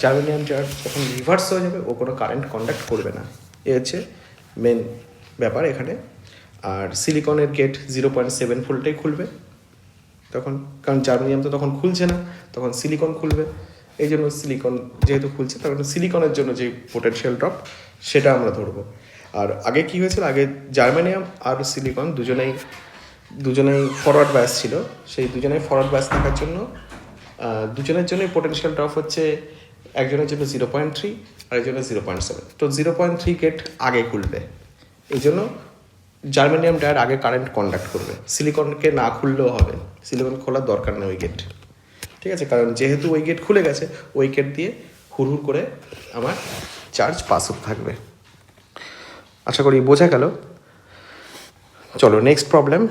জার্মেনিয়াম ডায়োড যখন রিভার্স হয়ে যাবে ও কোনো কারেন্ট কন্ডাক্ট করবে না, এ হচ্ছে মেন ব্যাপার এখানে। আর সিলিকনের গেট 0.7 ভোল্টেই খুলবে তখন, কারণ জার্মেনিয়াম তো তখন খুলছে না, তখন সিলিকন খুলবে। এই জন্য সিলিকন যেহেতু খুলছে, তখন সিলিকনের জন্য যে পোটেনশিয়াল ড্রপ সেটা আমরা ধরবো। আর আগে কি হয়েছিল, আগে জার্মেনিয়াম আর সিলিকন দুজনেই ফরওয়ার্ড বায়াস ছিল। সেই দুজনেই ফরওয়ার্ড বায়াস থাকার জন্য দুজনের জন্যই পোটেনশিয়াল ড্রপ হচ্ছে, একজনের জন্য 0.3 আর একজনের 0.7। তো 0.3 গেট আগে খুলবে, এই জন্য জার্মেনিয়াম ডায়োড আগে কারেন্ট কন্ডাক্ট করবে, সিলিকনকে না খুললেও হবে, সিলিকন খোলার দরকার নেই ওই গেট, ঠিক আছে, কারণ যেহেতু ওই গেট খুলে গেছে, ওই গেট দিয়ে হুড়হুড় করে আমার চার্জ পাস হতে থাকবে। আশা করি বোঝা গেল। চলো নেক্সট প্রবলেম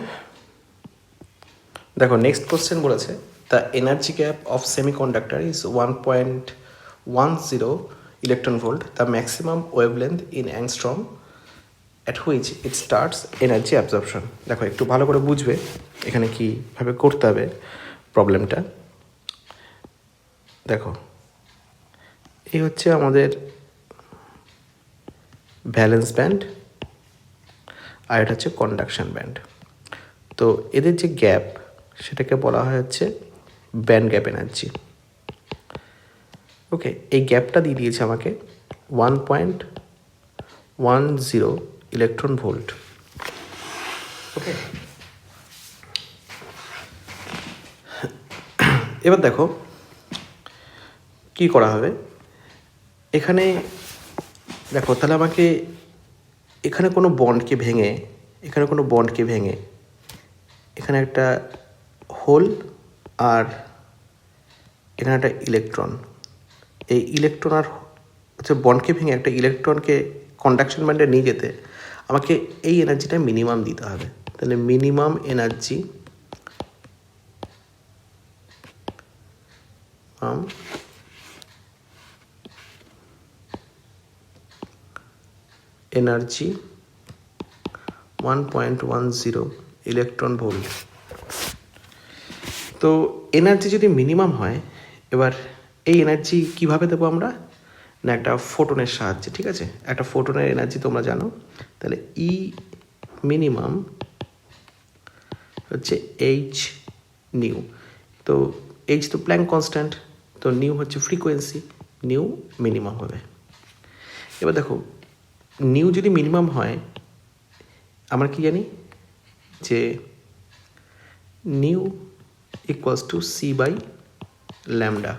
দেখো। নেক্সট কোশ্চেন বলেছে, the energy gap of semiconductor is 1.10 electron volt, the maximum wavelength in angstrom at which it starts energy absorption। দেখো একটু ভালো করে বুঝবে এখানে কীভাবে করতে হবে প্রবলেমটা। দেখো এই হচ্ছে আমাদের ভ্যালেন্স ব্যান্ড, আর এটা হচ্ছে কন্ডাকশন ব্যান্ড। তো এদের যে গ্যাপ সেটাকে বলা হয় হচ্ছে ব্যান্ড গ্যাপ এনার্জি। ওকে, এই গ্যাপটা দিয়ে দিয়েছে আমাকে 1.10 ইলেকট্রন ভোল্ট। ওকে, এবার দেখো কি করা হবে এখানে। দেখো তাহলে আমাকে এখানে কোনো বন্ডকে ভেঙে এখানে একটা হোল আর এখানে একটা ইলেকট্রন, এই ইলেকট্রন আর হচ্ছে বন্ডকে ভেঙে একটা ইলেকট্রনকে কন্ডাকশন ব্যান্ডে নিয়ে যেতে আমাকে এই এনার্জিটা মিনিমাম দিতে হবে। তাহলে minimum energy energy 1.10 electron volt. তো এনার্জি যদি মিনিমাম হয়, এবার এই এনার্জি কিভাবে দেবো আমরা, না একটা ফোটনের সাহায্যে, ঠিক আছে। একটা ফোটনের এনার্জি তোমরা জানো, তাহলে ই মিনিমাম হচ্ছে এইচ নিউ। তো এইচ তো প্ল্যাঙ্ক কনস্ট্যান্ট, তো নিউ হচ্ছে ফ্রিকোয়েন্সি, নিউ মিনিমাম হবে। এবার দেখো নিউ যদি মিনিমাম হয়, আমরা কি জানি যে nu equals to C by lambda.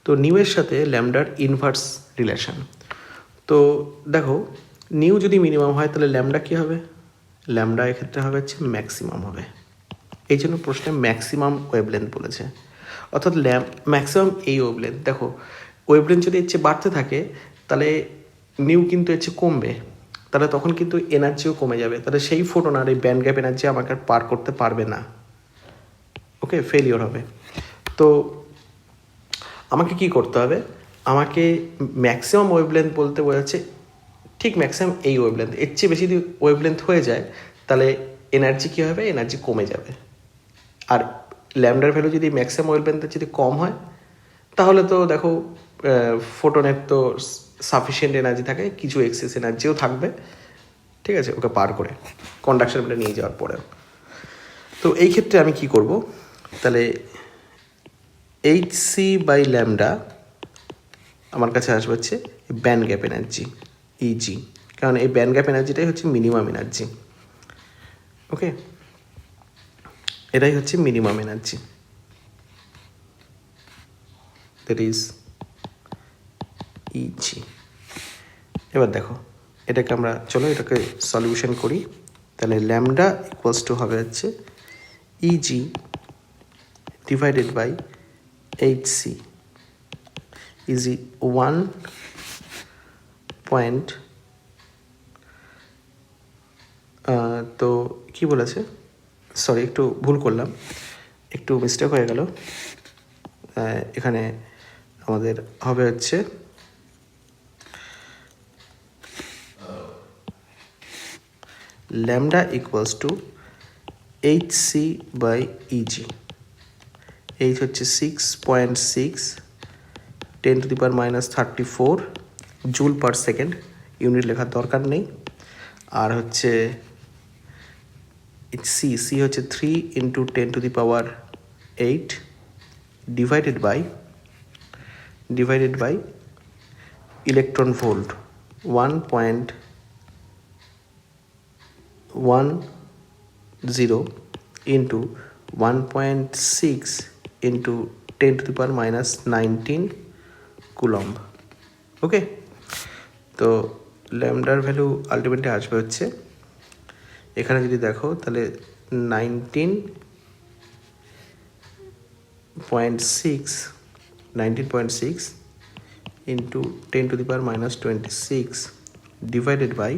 তো নিউয়ের সাথে ল্যামডার ইনভার্স রিলেশন। তো দেখো নিউ যদি মিনিমাম হয় তাহলে ল্যামডা কী হবে? ল্যামডা এক্ষেত্রে হবে হচ্ছে ম্যাক্সিমাম হবে। এই জন্য প্রশ্নে ম্যাক্সিমাম ওয়েভলেন্থ বলেছে, অর্থাৎ ম্যাক্সিমাম এই ওয়েভলেন্থ। দেখো ওয়েভলেন্থ যদি এর চেয়ে বাড়তে থাকে তাহলে নিউ কিন্তু এর চেয়ে কমবে, তাহলে তখন কিন্তু এনার্জিও কমে যাবে, তাহলে সেই ফোটন আর এই ব্যান্ড গ্যাপ এনার্জি আমাকে আর পার করতে পারবে না, ওকে, ফেলিওর হবে। তো আমাকে কি করতে হবে? আমাকে ম্যাক্সিমাম ওয়েভলেন্থ বলতে বোঝাচ্ছে ঠিক ম্যাক্সিমাম এই ওয়েভলেন্থ, এর চেয়ে বেশি যদি ওয়েভলেন্থ হয়ে যায় তাহলে এনার্জি কী হবে? এনার্জি কমে যাবে। আর ল্যামডার ভ্যালু যদি ম্যাক্সিমাম ওয়েভলেন্থের যদি কম হয় তাহলে তো দেখো ফোটনের তো সাফিসিয়েন্ট এনার্জি থাকে, কিছু এক্সেস এনার্জিও থাকবে, ঠিক আছে, ওকে পার করে কন্ডাকশন বেলে নিয়ে যাওয়ার পরেও। তো এই ক্ষেত্রে আমি কি করব? তাহলে এইচ সি বাই ল্যামডা আমার কাছে আসবে হচ্ছে ব্যান্ড গ্যাপ এনার্জি ইজি, কারণ এই ব্যান্ড গ্যাপ এনার্জিটাই হচ্ছে মিনিমাম এনার্জি, ওকে, এটাই হচ্ছে minimum energy, that is easy. এবার দেখো এটাকে আমরা চলো এটাকে সলিউশন করি। তাহলে ল্যামডা ইকুয়ালস টু হবে হচ্ছে E G divided by H C E G 1 তো কি বলেছে, সরি একটু ভুল করলাম, একটু মিস্টেক হয়ে গেল, এখানে আমাদের হবে হচ্ছে lambda equals to H C by E G. H হচ্ছে 6.6 10⁻⁻34 জুল পার সেকেন্ড, ইউনিট লেখার দরকার নেই। আর হচ্ছে সি হচ্ছে 3 × 10⁸ divided by electron volt 1.10 into 1.6 into 10⁻⁻19 coulomb, okay. তো ল্যামডার ভ্যালু আলটিমেটলি আসবে হচ্ছে এখানে যদি দেখো তাহলে 19.6 into 10⁻⁻26 divided by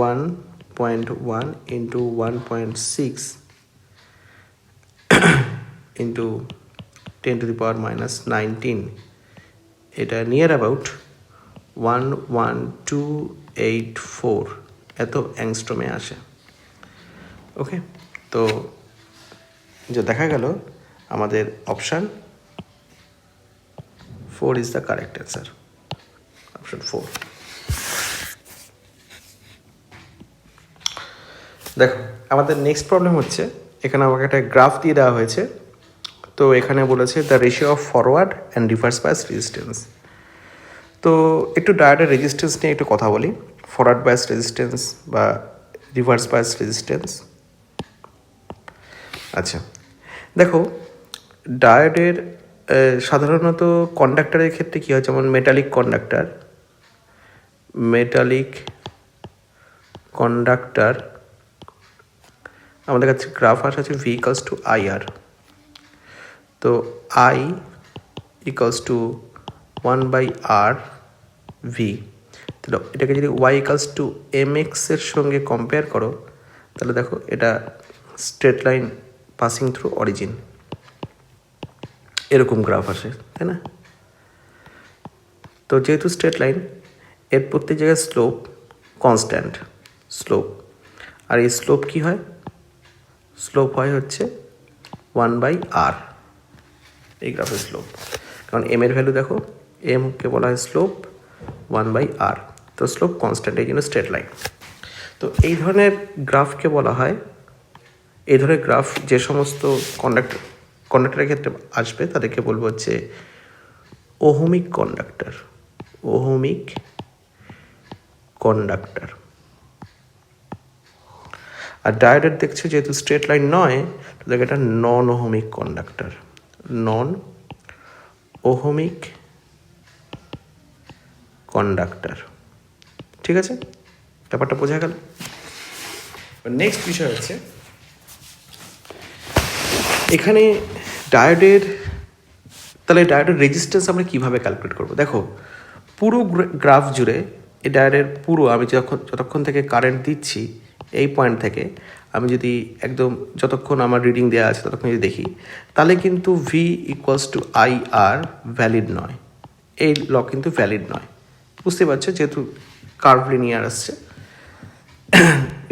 1.1 into 1.6 into 10⁻⁻19, এটা নিয়ার অ্যাবাউট 11284 এত অ্যাংস্ট্রমে আসে, ওকে। তো যে দেখা গেল আমাদের option 4 is the correct answer, option 4। দেখো আমাদের নেক্সট প্রবলেম হচ্ছে, এখানে আমাকে একটা গ্রাফ দিয়ে দেওয়া হয়েছে। তো এখানে বলেছে the ratio of forward and reverse bias resistance. তো একটু ডায়োডের রেজিস্ট্যান্স নিয়ে একটু কথা বলি, ফরওয়ার্ড বায়াস রেজিস্ট্যান্স বা রিভার্স বায়াস রেজিস্ট্যান্স। আচ্ছা দেখো ডায়োডের সাধারণত কন্ডাক্টরের ক্ষেত্রে কী হয়, যেমন মেটালিক কন্ডাক্টার আমাদের কাছে গ্রাফ আছে ভি ইকালস টু আইআর। তো I equals two 1/r V. তাহলে এটাকে যদি ওয়াই ইকালস টু mx-এর সঙ্গে কম্পেয়ার করো তাহলে দেখো এটা straight line passing through origin, এরকম গ্রাফ আসে, তাই না? তো যেহেতু স্ট্রেট লাইন, এর প্রত্যেক জায়গায় স্লোপ কনস্ট্যান্ট স্লোপ, আর এই স্লোপ কি হয়? স্লোপ হয় হচ্ছে 1/r, এই গ্রাফের স্লোপ, কারণ এম এর ভ্যালু দেখো, এমকে বলা হয় স্লোপ 1/r, তো স্লোপ কনস্ট্যান্ট, এই জন্য স্ট্রেট লাইন। তো এই ধরনের গ্রাফকে বলা হয়, এই ধরনের গ্রাফ যে সমস্ত কন্ডাক্টরের ক্ষেত্রে আসবে তাদেরকে বলবো হচ্ছে ওহমিক কন্ডাক্টর। আর ডায়োডের দেখছো যেহেতু স্ট্রেট লাইন নয়, তো দেখো এটা non ohmic conductor, non ohmic conductor. ঠিক আছে, ব্যাপারটা বোঝা গেল। নেক্সট বিষয় হচ্ছে এখানে ডায়োডের, তাহলে ডায়োডের রেজিস্ট্যান্স আমরা কীভাবে ক্যালকুলেট করবো? দেখো পুরো গ্রাফ জুড়ে এই ডায়োডের পুরো আমি যতক্ষণ থেকে কারেন্ট দিচ্ছি এই পয়েন্ট থেকে আমি যদি একদম যতক্ষণ আমার রিডিং দেওয়া আছে ততক্ষণ যদি দেখি, তাহলে কিন্তু V equals to I R valid নয়, এই ল কিন্তু ভ্যালিড নয়। বুঝতে পারছো, যেহেতু কার্ভ লিনিয়ার আসছে,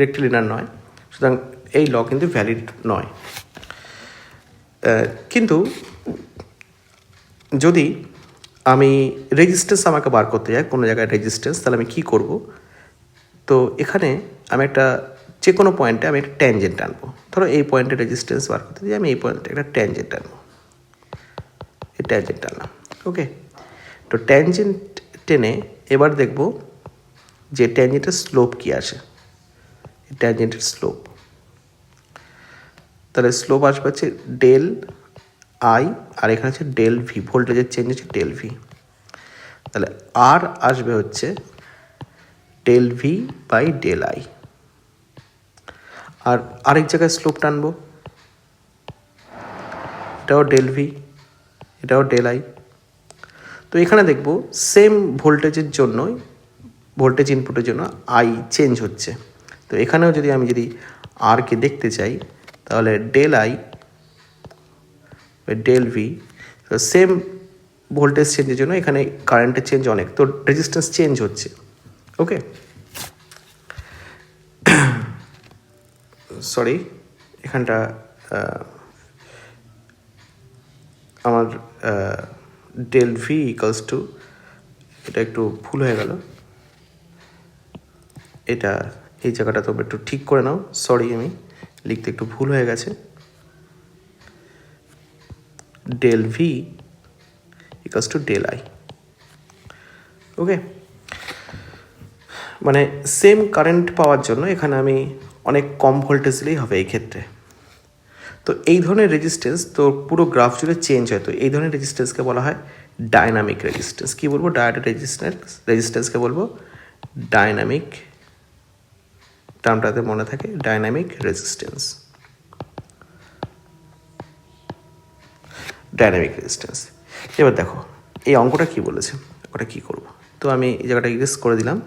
রেক্টিলিনিয়ার নয়, সুতরাং এই ল কিন্তু ভ্যালিড নয়। কিন্তু যদি আমি রেজিস্ট্যান্স আমাকে বার করতে যাই কোনো জায়গায় রেজিস্ট্যান্স, তাহলে আমি কী করব? তো এখানে আমি একটা যে কোনো পয়েন্টে আমি একটা ট্যানজেন্ট আনবো। ধরো এই পয়েন্টে রেজিস্ট্যান্স বার করতে যাই, আমি এই পয়েন্টে একটা ট্যানজেন্ট আনবো, এই ট্যানজেন্ট আনলাম। ওকে, তো ট্যানজেন্ট টেনে এবার দেখব যে ট্যানজেন্টের স্লোপ কী আসে, ট্যানজেন্টের স্লোপ। তাহলে স্লোপ আসবে হচ্ছে ডেল আই, আর এখানে হচ্ছে ডেল ভি, ভোল্টেজের চেঞ্জ হচ্ছে ডেল ভি। তাহলে আর আসবে হচ্ছে del V by del I. আর আরেক জায়গায় স্লোপ টানবো, এটাও ডেল ভি, এটাও ডেল আই। তো এখানে দেখব সেম ভোল্টেজের জন্যই, ভোল্টেজ ইনপুটের জন্য আই চেঞ্জ হচ্ছে। তো এখানেও যদি আমি আরকে দেখতে চাই, তাহলে ডেল আই ডেল ভি, তো সেম ভোল্টেজ চেঞ্জের জন্য এখানে কারেন্টের চেঞ্জ অনেক, তো রেজিস্ট্যান্স চেঞ্জ হচ্ছে। ওকে, সরি, এখানটা আমার ডেল ভি ইকালস টু, এটা একটু ভুল হয়ে গেল, এটা এই জায়গাটা তবে একটু ঠিক করে নাও, সরি আমি লিখতে একটু ভুল হয়ে গেছে। Del V equals to del I. Okay, মানে সেম কারেন্ট পাওয়ার জন্য এখানে আমি অনেক কম ভোল্টেজ দিলেই হবে এই ক্ষেত্রে। তো এই ধরনের রেজিস্ট্যান্স তো পুরো গ্রাফ জুড়ে চেঞ্জ হয়, তো এই ধরনের রেজিস্ট্যান্সকে বলা হয় ডায়নামিক রেজিস্ট্যান্স। কী বলবো? ডায়োডের রেজিস্ট্যান্সকে বলবো ডায়নামিক, টার্মটাতে মনে থাকে, ডায়নামিক রেজিস্ট্যান্স, ডায়নামিক রেজিস্ট্যান্স। এবার দেখো এই অঙ্কটা কী বলেছে, ওটা কী করব? তো আমি এই জায়গাটা ইরেজ করে দিলাম।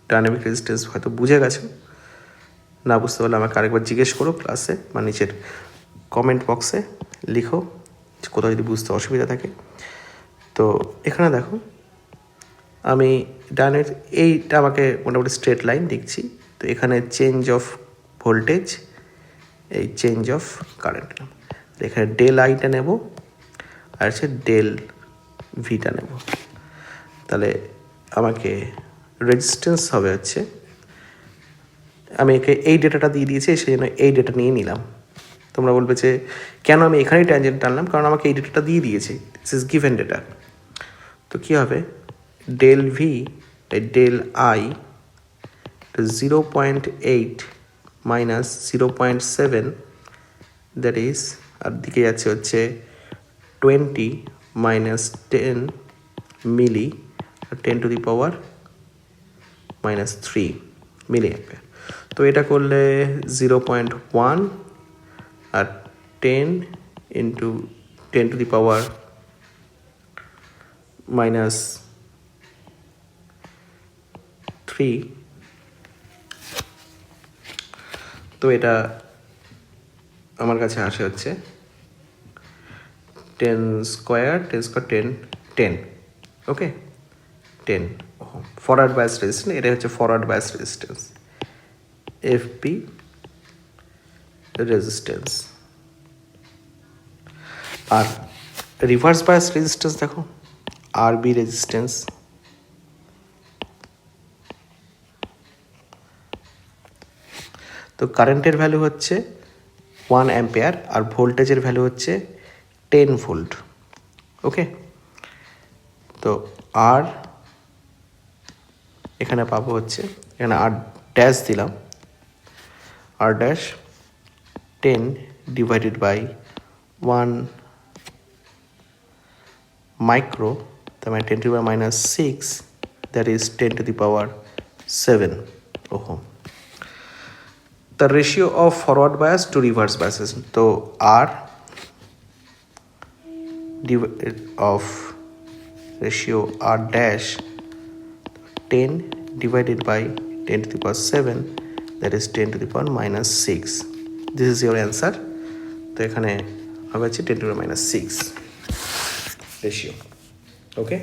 ডায়নামিক রেজিস্ট্যান্স হয়তো বুঝে গেছো, না বুঝতে পারলে আমাকে আরেকবার জিজ্ঞেস করো ক্লাসে বা নিচের কমেন্ট বক্সে লিখো কোথাও যদি বুঝতে অসুবিধা থাকে। তো এখানে দেখো আমি ডায়নামিক, এইটা আমাকে মোটামুটি স্ট্রেট লাইন দেখছি, তো এখানে চেঞ্জ অফ ভোল্টেজ, এই চেঞ্জ অফ কারেন্ট, এখানে ডেল আইটা নেব আর হচ্ছে ডেল ভিটা নেব। তাহলে আমাকে রেজিস্ট্যান্স হবে হচ্ছে, আমি একে এই ডেটাটা দিয়ে দিয়েছি, সেই জন্য এই ডেটা নিয়ে নিলাম। তোমরা বলবে যে কেন আমি এখানেই ট্যানজেন্ট টানলাম, কারণ আমাকে এই ডেটাটা দিয়ে দিয়েছে, দিস ইজ গিভেন ডেটা। তো কী হবে, del V by del I 0.8 minus 0.7, that is, আর দিকে যাচ্ছে হচ্ছে 20 মাইনাস 10 মিলি, আর 10 to the power minus 3 milli ampere. তো এটা করলে 0.1 আর 10 into 10 to the power minus 3, তো এটা আমার কাছে আসে হচ্ছে 10 square 10, okay, 10 forward bias resistance, এটা হচ্ছে forward bias resistance, FP resistance. আর রিভার্স বায়াস রেজিস্ট্যান্স দেখো, আরবি রেজিস্ট্যান্স, তো কারেন্টের ভ্যালু হচ্ছে 1 অ্যাম্পিয়ার আর ভোল্টেজের ভ্যালু হচ্ছে 10 ভোল্ট। ওকে, তো আর এখানে পাবো হচ্ছে, এখানে আর ড্যাশ দিলাম, r dash 10 divided by 1 micro, তার মানে 10 to the power minus 6, that is 10 to the power 7 ohm. The ratio of forward bias to reverse bias, so R of ratio R dash 10 divided by 10 to the power 7, that is 10 to the power minus 6. This is your answer. তো এখানে হবে হচ্ছে 10 to the power minus 6 ratio. Okay,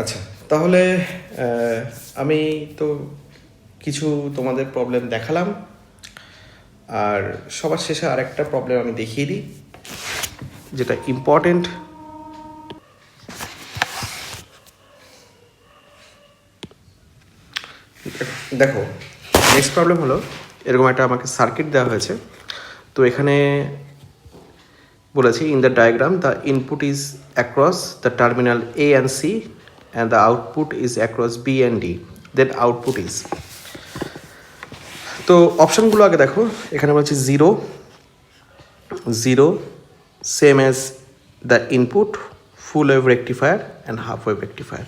আচ্ছা তাহলে আমি তো কিছু তোমাদের প্রবলেম দেখালাম, আর সবার শেষে আরেকটা প্রবলেম আমি দেখিয়ে দিই যেটা ইম্পর্টেন্ট। দেখো, নেক্সট প্রবলেম হলো এরকম একটা আমাকে সার্কিট দেওয়া হয়েছে। তো এখানে বলেছি in the diagram the input is across the terminal A and C and the output is across B and D, then output is. তো অপশানগুলো আগে দেখো, এখানে বলছে 0 0 same as the input, full wave rectifier and half wave rectifier.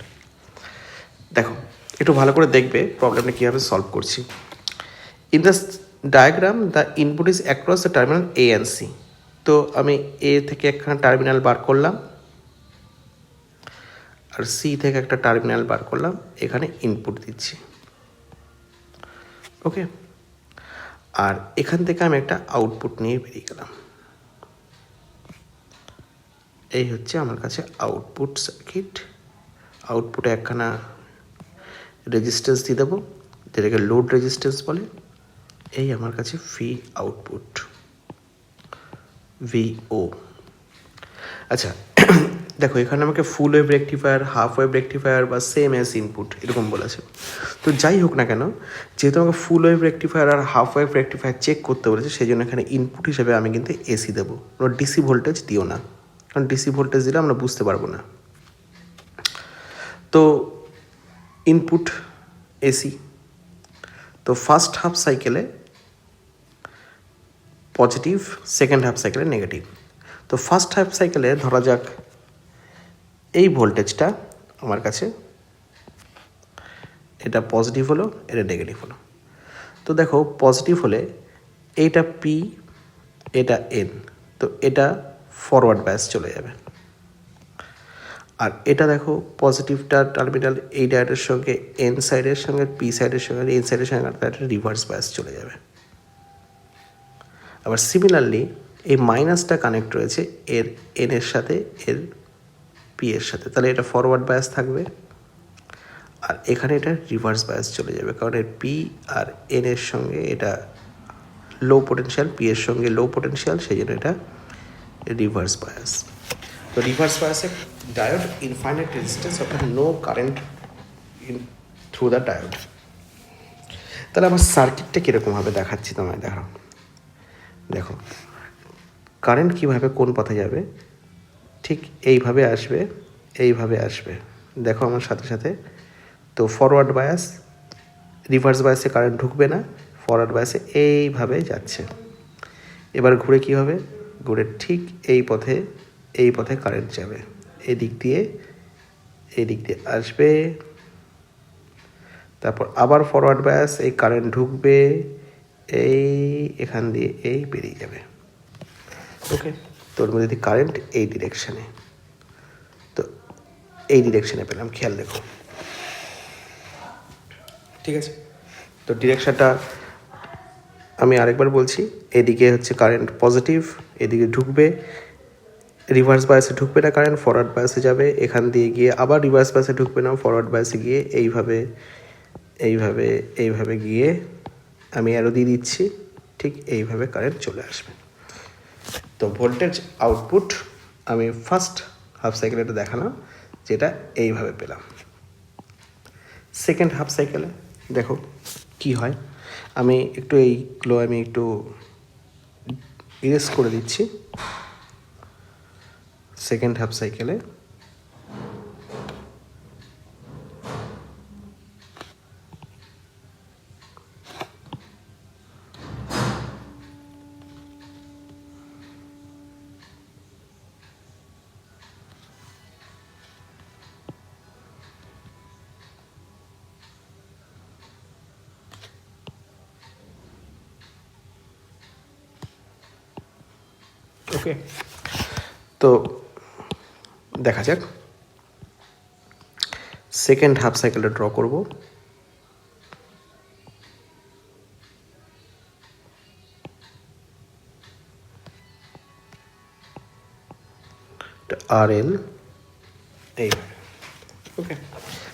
দেখো একটু ভালো করে দেখবে প্রবলেমটা কীভাবে সলভ করছি। In the diagram the input is across the terminal A and C. তো আমি এ থেকে একখানা টার্মিনাল বার করলাম আর সি থেকে একটা টার্মিনাল বার করলাম, এখানে ইনপুট দিচ্ছি। ওকে, আর এখান থেকে আমি একটা আউটপুট নিয়ে বেরিয়ে গেলাম। এই হচ্ছে আমার কাছে আউটপুট সার্কিট। আউটপুটে একখানা রেজিস্ট্যান্স দিয়ে দেবো, যেটাকে লোড রেজিস্ট্যান্স বলে। এই আমার কাছে ভি আউটপুট, ভিও। আচ্ছা দেখো, এখানে আমাকে ফুল wave rectifier, half wave rectifier বা সেম অ্যাজ ইনপুট এরকম বলেছে। তো যাই হোক না কেন, যেহেতু আমাকে ফুল ওয়েভ রেকটিফায়ার আর হাফ ওয়েভ রেকটিফায়ার চেক করতে বলেছে, সেই জন্য এখানে ইনপুট হিসেবে আমি কিন্তু এসি দেবো। কোনো ডিসি ভোল্টেজ দিও না, কারণ ডিসি ভোল্টেজ দিলে আমরা বুঝতে পারবো না। তো ইনপুট এসি। তো ফার্স্ট হাফ সাইকেলে পজিটিভ, সেকেন্ড হাফ সাইকেলে নেগেটিভ। তো ফার্স্ট হাফ সাইকেলে ধরা যাক এই ভোল্টেজটা আমার কাছে, এটা পজিটিভ হলো, এটা নেগেটিভ হলো। তো দেখো পজিটিভ হলে এইটা পি, এটা এন, তো এটা ফরওয়ার্ড বায়াস চলে যাবে। আর এটা দেখো পজিটিভটা টার্মিনাল এই ডায়োডের সঙ্গে এন সাইডের সঙ্গে, পি সাইডের সঙ্গে, এন সাইডের সঙ্গে একটা রিভার্স বায়াস চলে যাবে। আবার সিমিলারলি এই মাইনাসটা কানেক্ট রয়েছে এর এন এর সাথে, এর পি এর সাথে, তাহলে এটা ফরওয়ার্ড বায়াস থাকবে। আর এখানে এটা রিভার্স বায়াস চলে যাবে, কারণ এর পি আর এন এর সঙ্গে এটা লো পোটেনশিয়াল, পি এর সঙ্গে লো পোটেনশিয়াল, সেই জন্য এটা রিভার্স বায়াস। তো রিভার্স বায়াসে ডায়োড ইনফাইনাইট রেজিস্ট্যান্স, অর্থাৎ no current in through the diode. তাহলে আমার সার্কিটটা কীরকমভাবে দেখাচ্ছি তোমায়, দেখো কারেন্ট কীভাবে কোন পথে যাবে, ঠিক এইভাবে আসবে, এইভাবে আসবে। দেখো আমার সাথে সাথে, তো ফরওয়ার্ড বায়াস, রিভার্স বায়াসে কারেন্ট ঢুকবে না, ফরওয়ার্ড বায়াসে এইভাবে যাচ্ছে। এবার ঘুরে কী হবে, ঘুরে ঠিক এই পথে কারেন্ট যাবে, এই দিক দিয়ে আসবে। তারপর আবার ফরওয়ার্ড বায়াস, এই কারেন্ট ঢুকবে, এই এখান দিয়ে এই বেরিয়ে যাবে। ওকে, তোর মধ্যে কারেন্ট এই ডিরেকশানে, তো এই ডিরেকশানে পেলাম, খেয়াল দেখো। ঠিক আছে, তো ডিরেকশানটা আমি আরেকবার বলছি। এদিকে হচ্ছে কারেন্ট পজিটিভ, এদিকে ঢুকবে, রিভার্স বায়াসে ঢুকবে না কারেন্ট, ফরওয়ার্ড বায়াসে যাবে, এখান দিয়ে গিয়ে আবার রিভার্স বায়াসে ঢুকবে না, ফরওয়ার্ড বায়াসে গিয়ে এইভাবে গিয়ে আমি অ্যারো দিয়ে দিচ্ছি, ঠিক এইভাবে কারেন্ট চলে আসবে। তো ভোল্টেজ আউটপুট আমি ফার্স্ট হাফ সাইকেলে এটা দেখালাম, যেটা এইভাবে পেলাম। সেকেন্ড হাফ সাইকেলে দেখো কি হয়, আমি একটু এইগুলো ইরেজ করে দিচ্ছি। সেকেন্ড হাফ সাইকেলে ওকে, তো দেখা যাক সেকেন্ড হাফ সাইকেলটা ড্র করব। RL এইভাবে। ওকে,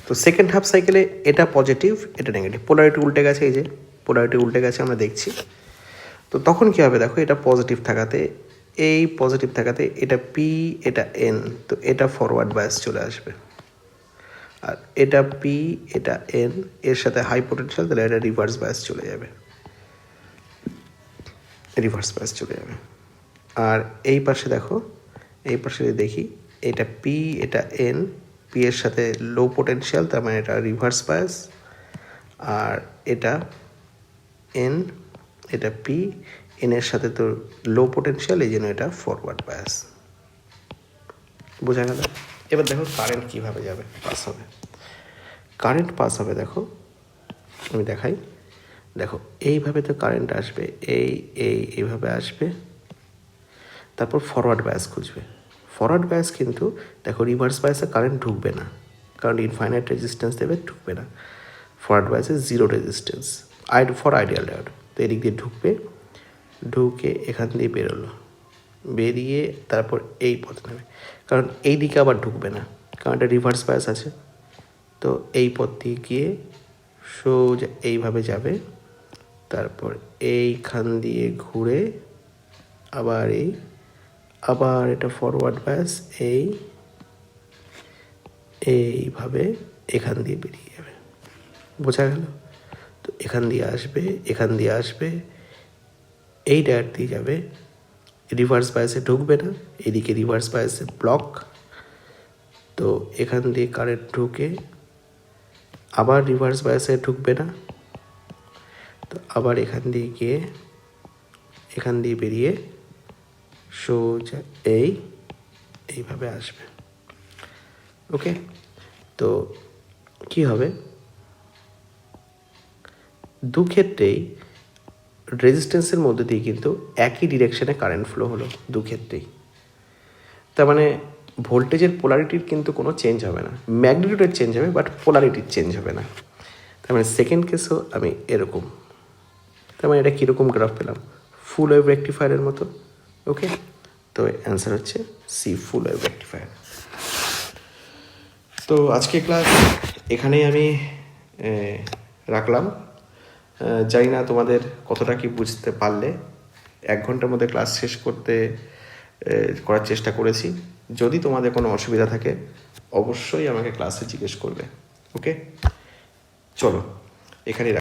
তো সেকেন্ড হাফ সাইকেলে এটা পজিটিভ, এটা নেগেটিভ, পোলারিটি উল্টে গেছে, এই যে পোলারিটি উল্টে গেছে আমরা দেখছি। তো তখন কী হবে দেখো, এটা পজিটিভ থাকাতে, এই পজিটিভ থাকাতে এটা পি, এটা এন, তো এটা ফরওয়ার্ড বায়াস চলে আসবে। আর এটা পি, এটা এন, এর সাথে হাই পোটেনশিয়াল, তাহলে এটা রিভার্স বায়াস চলে যাবে, রিভার্স বায়াস চলে যাবে। আর এই পাশে দেখো, এই পাশে দেখি এটা পি, এটা এন, পি এর সাথে লো পোটেনশিয়াল, তার মানে এটা রিভার্স বায়াস। আর এটা এন, এটা পি, এন এর সাথে তো লো পোটেনশিয়াল, এই জন্য এটা ফরওয়ার্ড বায়াস। বোঝা গেল? এবার দেখো কারেন্ট কীভাবে যাবে, পাস হবে। কারেন্ট পাস হবে, দেখো আমি দেখাই। দেখো এইভাবে তো কারেন্ট আসবে, এইভাবে আসবে, তারপর ফরওয়ার্ড বায়াস খুঁজবে। ফরওয়ার্ড বায়াস কিন্তু দেখো রিভার্স বায়াসে কারেন্ট ঢুকবে না, কারণ ইনফাইনাইট রেজিস্ট্যান্স দেবে, ঢুকবে না। ফরওয়ার্ড বায়াসে zero resistance, for ideal diode. তো এদিক দিয়ে ঢুকবে, ঢুকে এখান দিয়ে বেরোলো, বেরিয়ে তারপর এই পথে নেবে, কারণ এই দিকে আবার ঢুকবে না, কারণ এটা রিভার্স বায়াস আছে। তো এই পথ দিয়ে গিয়ে সোজা এইভাবে যাবে, তারপর এইখান দিয়ে ঘুরে আবার আবার এটা ফরওয়ার্ড বায়াস, এইভাবে এখান দিয়ে বেরিয়ে যাবে। বোঝা গেল? তো এখান দিয়ে আসবে, এখান দিয়ে আসবে, এই ডায়োড দিয়ে যাবে, রিভার্স বায়াসে ঢুকবে না, এদিকে রিভার্স বায়াসে ব্লক। তো এখান দিয়ে কারেন্ট ঢুকে আবার রিভার্স বায়াসে ঢুকবে না, তো আবার এখান দিয়ে গিয়ে এখান দিয়ে বেরিয়ে সোজা এইভাবে আসবে। ওকে, তো কি হবে, দু ক্ষেত্রেই রেজিস্ট্যান্সের মধ্যে দিয়ে কিন্তু একই ডিরেকশনে কারেন্ট ফ্লো হলো, দু ক্ষেত্রেই। তার মানে ভোল্টেজের পোলারিটির কিন্তু কোনো চেঞ্জ হবে না, ম্যাগনিটিউডের চেঞ্জ হবে, বাট পোলারিটির চেঞ্জ হবে না। তার মানে সেকেন্ড কেসও আমি এরকম, তার মানে এটা কীরকম গ্রাফ পেলাম, ফুল ওয়েভ রেকটিফায়ারের মতো। ওকে, তো অ্যান্সার হচ্ছে সি, ফুল ওয়েভ রেকটিফায়ার। তো আজকে ক্লাস এখানেই আমি রাখলাম। জানি না তোমাদের কতটা কি বুঝতে পারলে। 1 ঘন্টার মধ্যে ক্লাস শেষ করার চেষ্টা করেছি। যদি তোমাদের কোনো অসুবিধা থাকে অবশ্যই আমাকে ক্লাসে জিজ্ঞেস করবে। ওকে, চলো এখানেই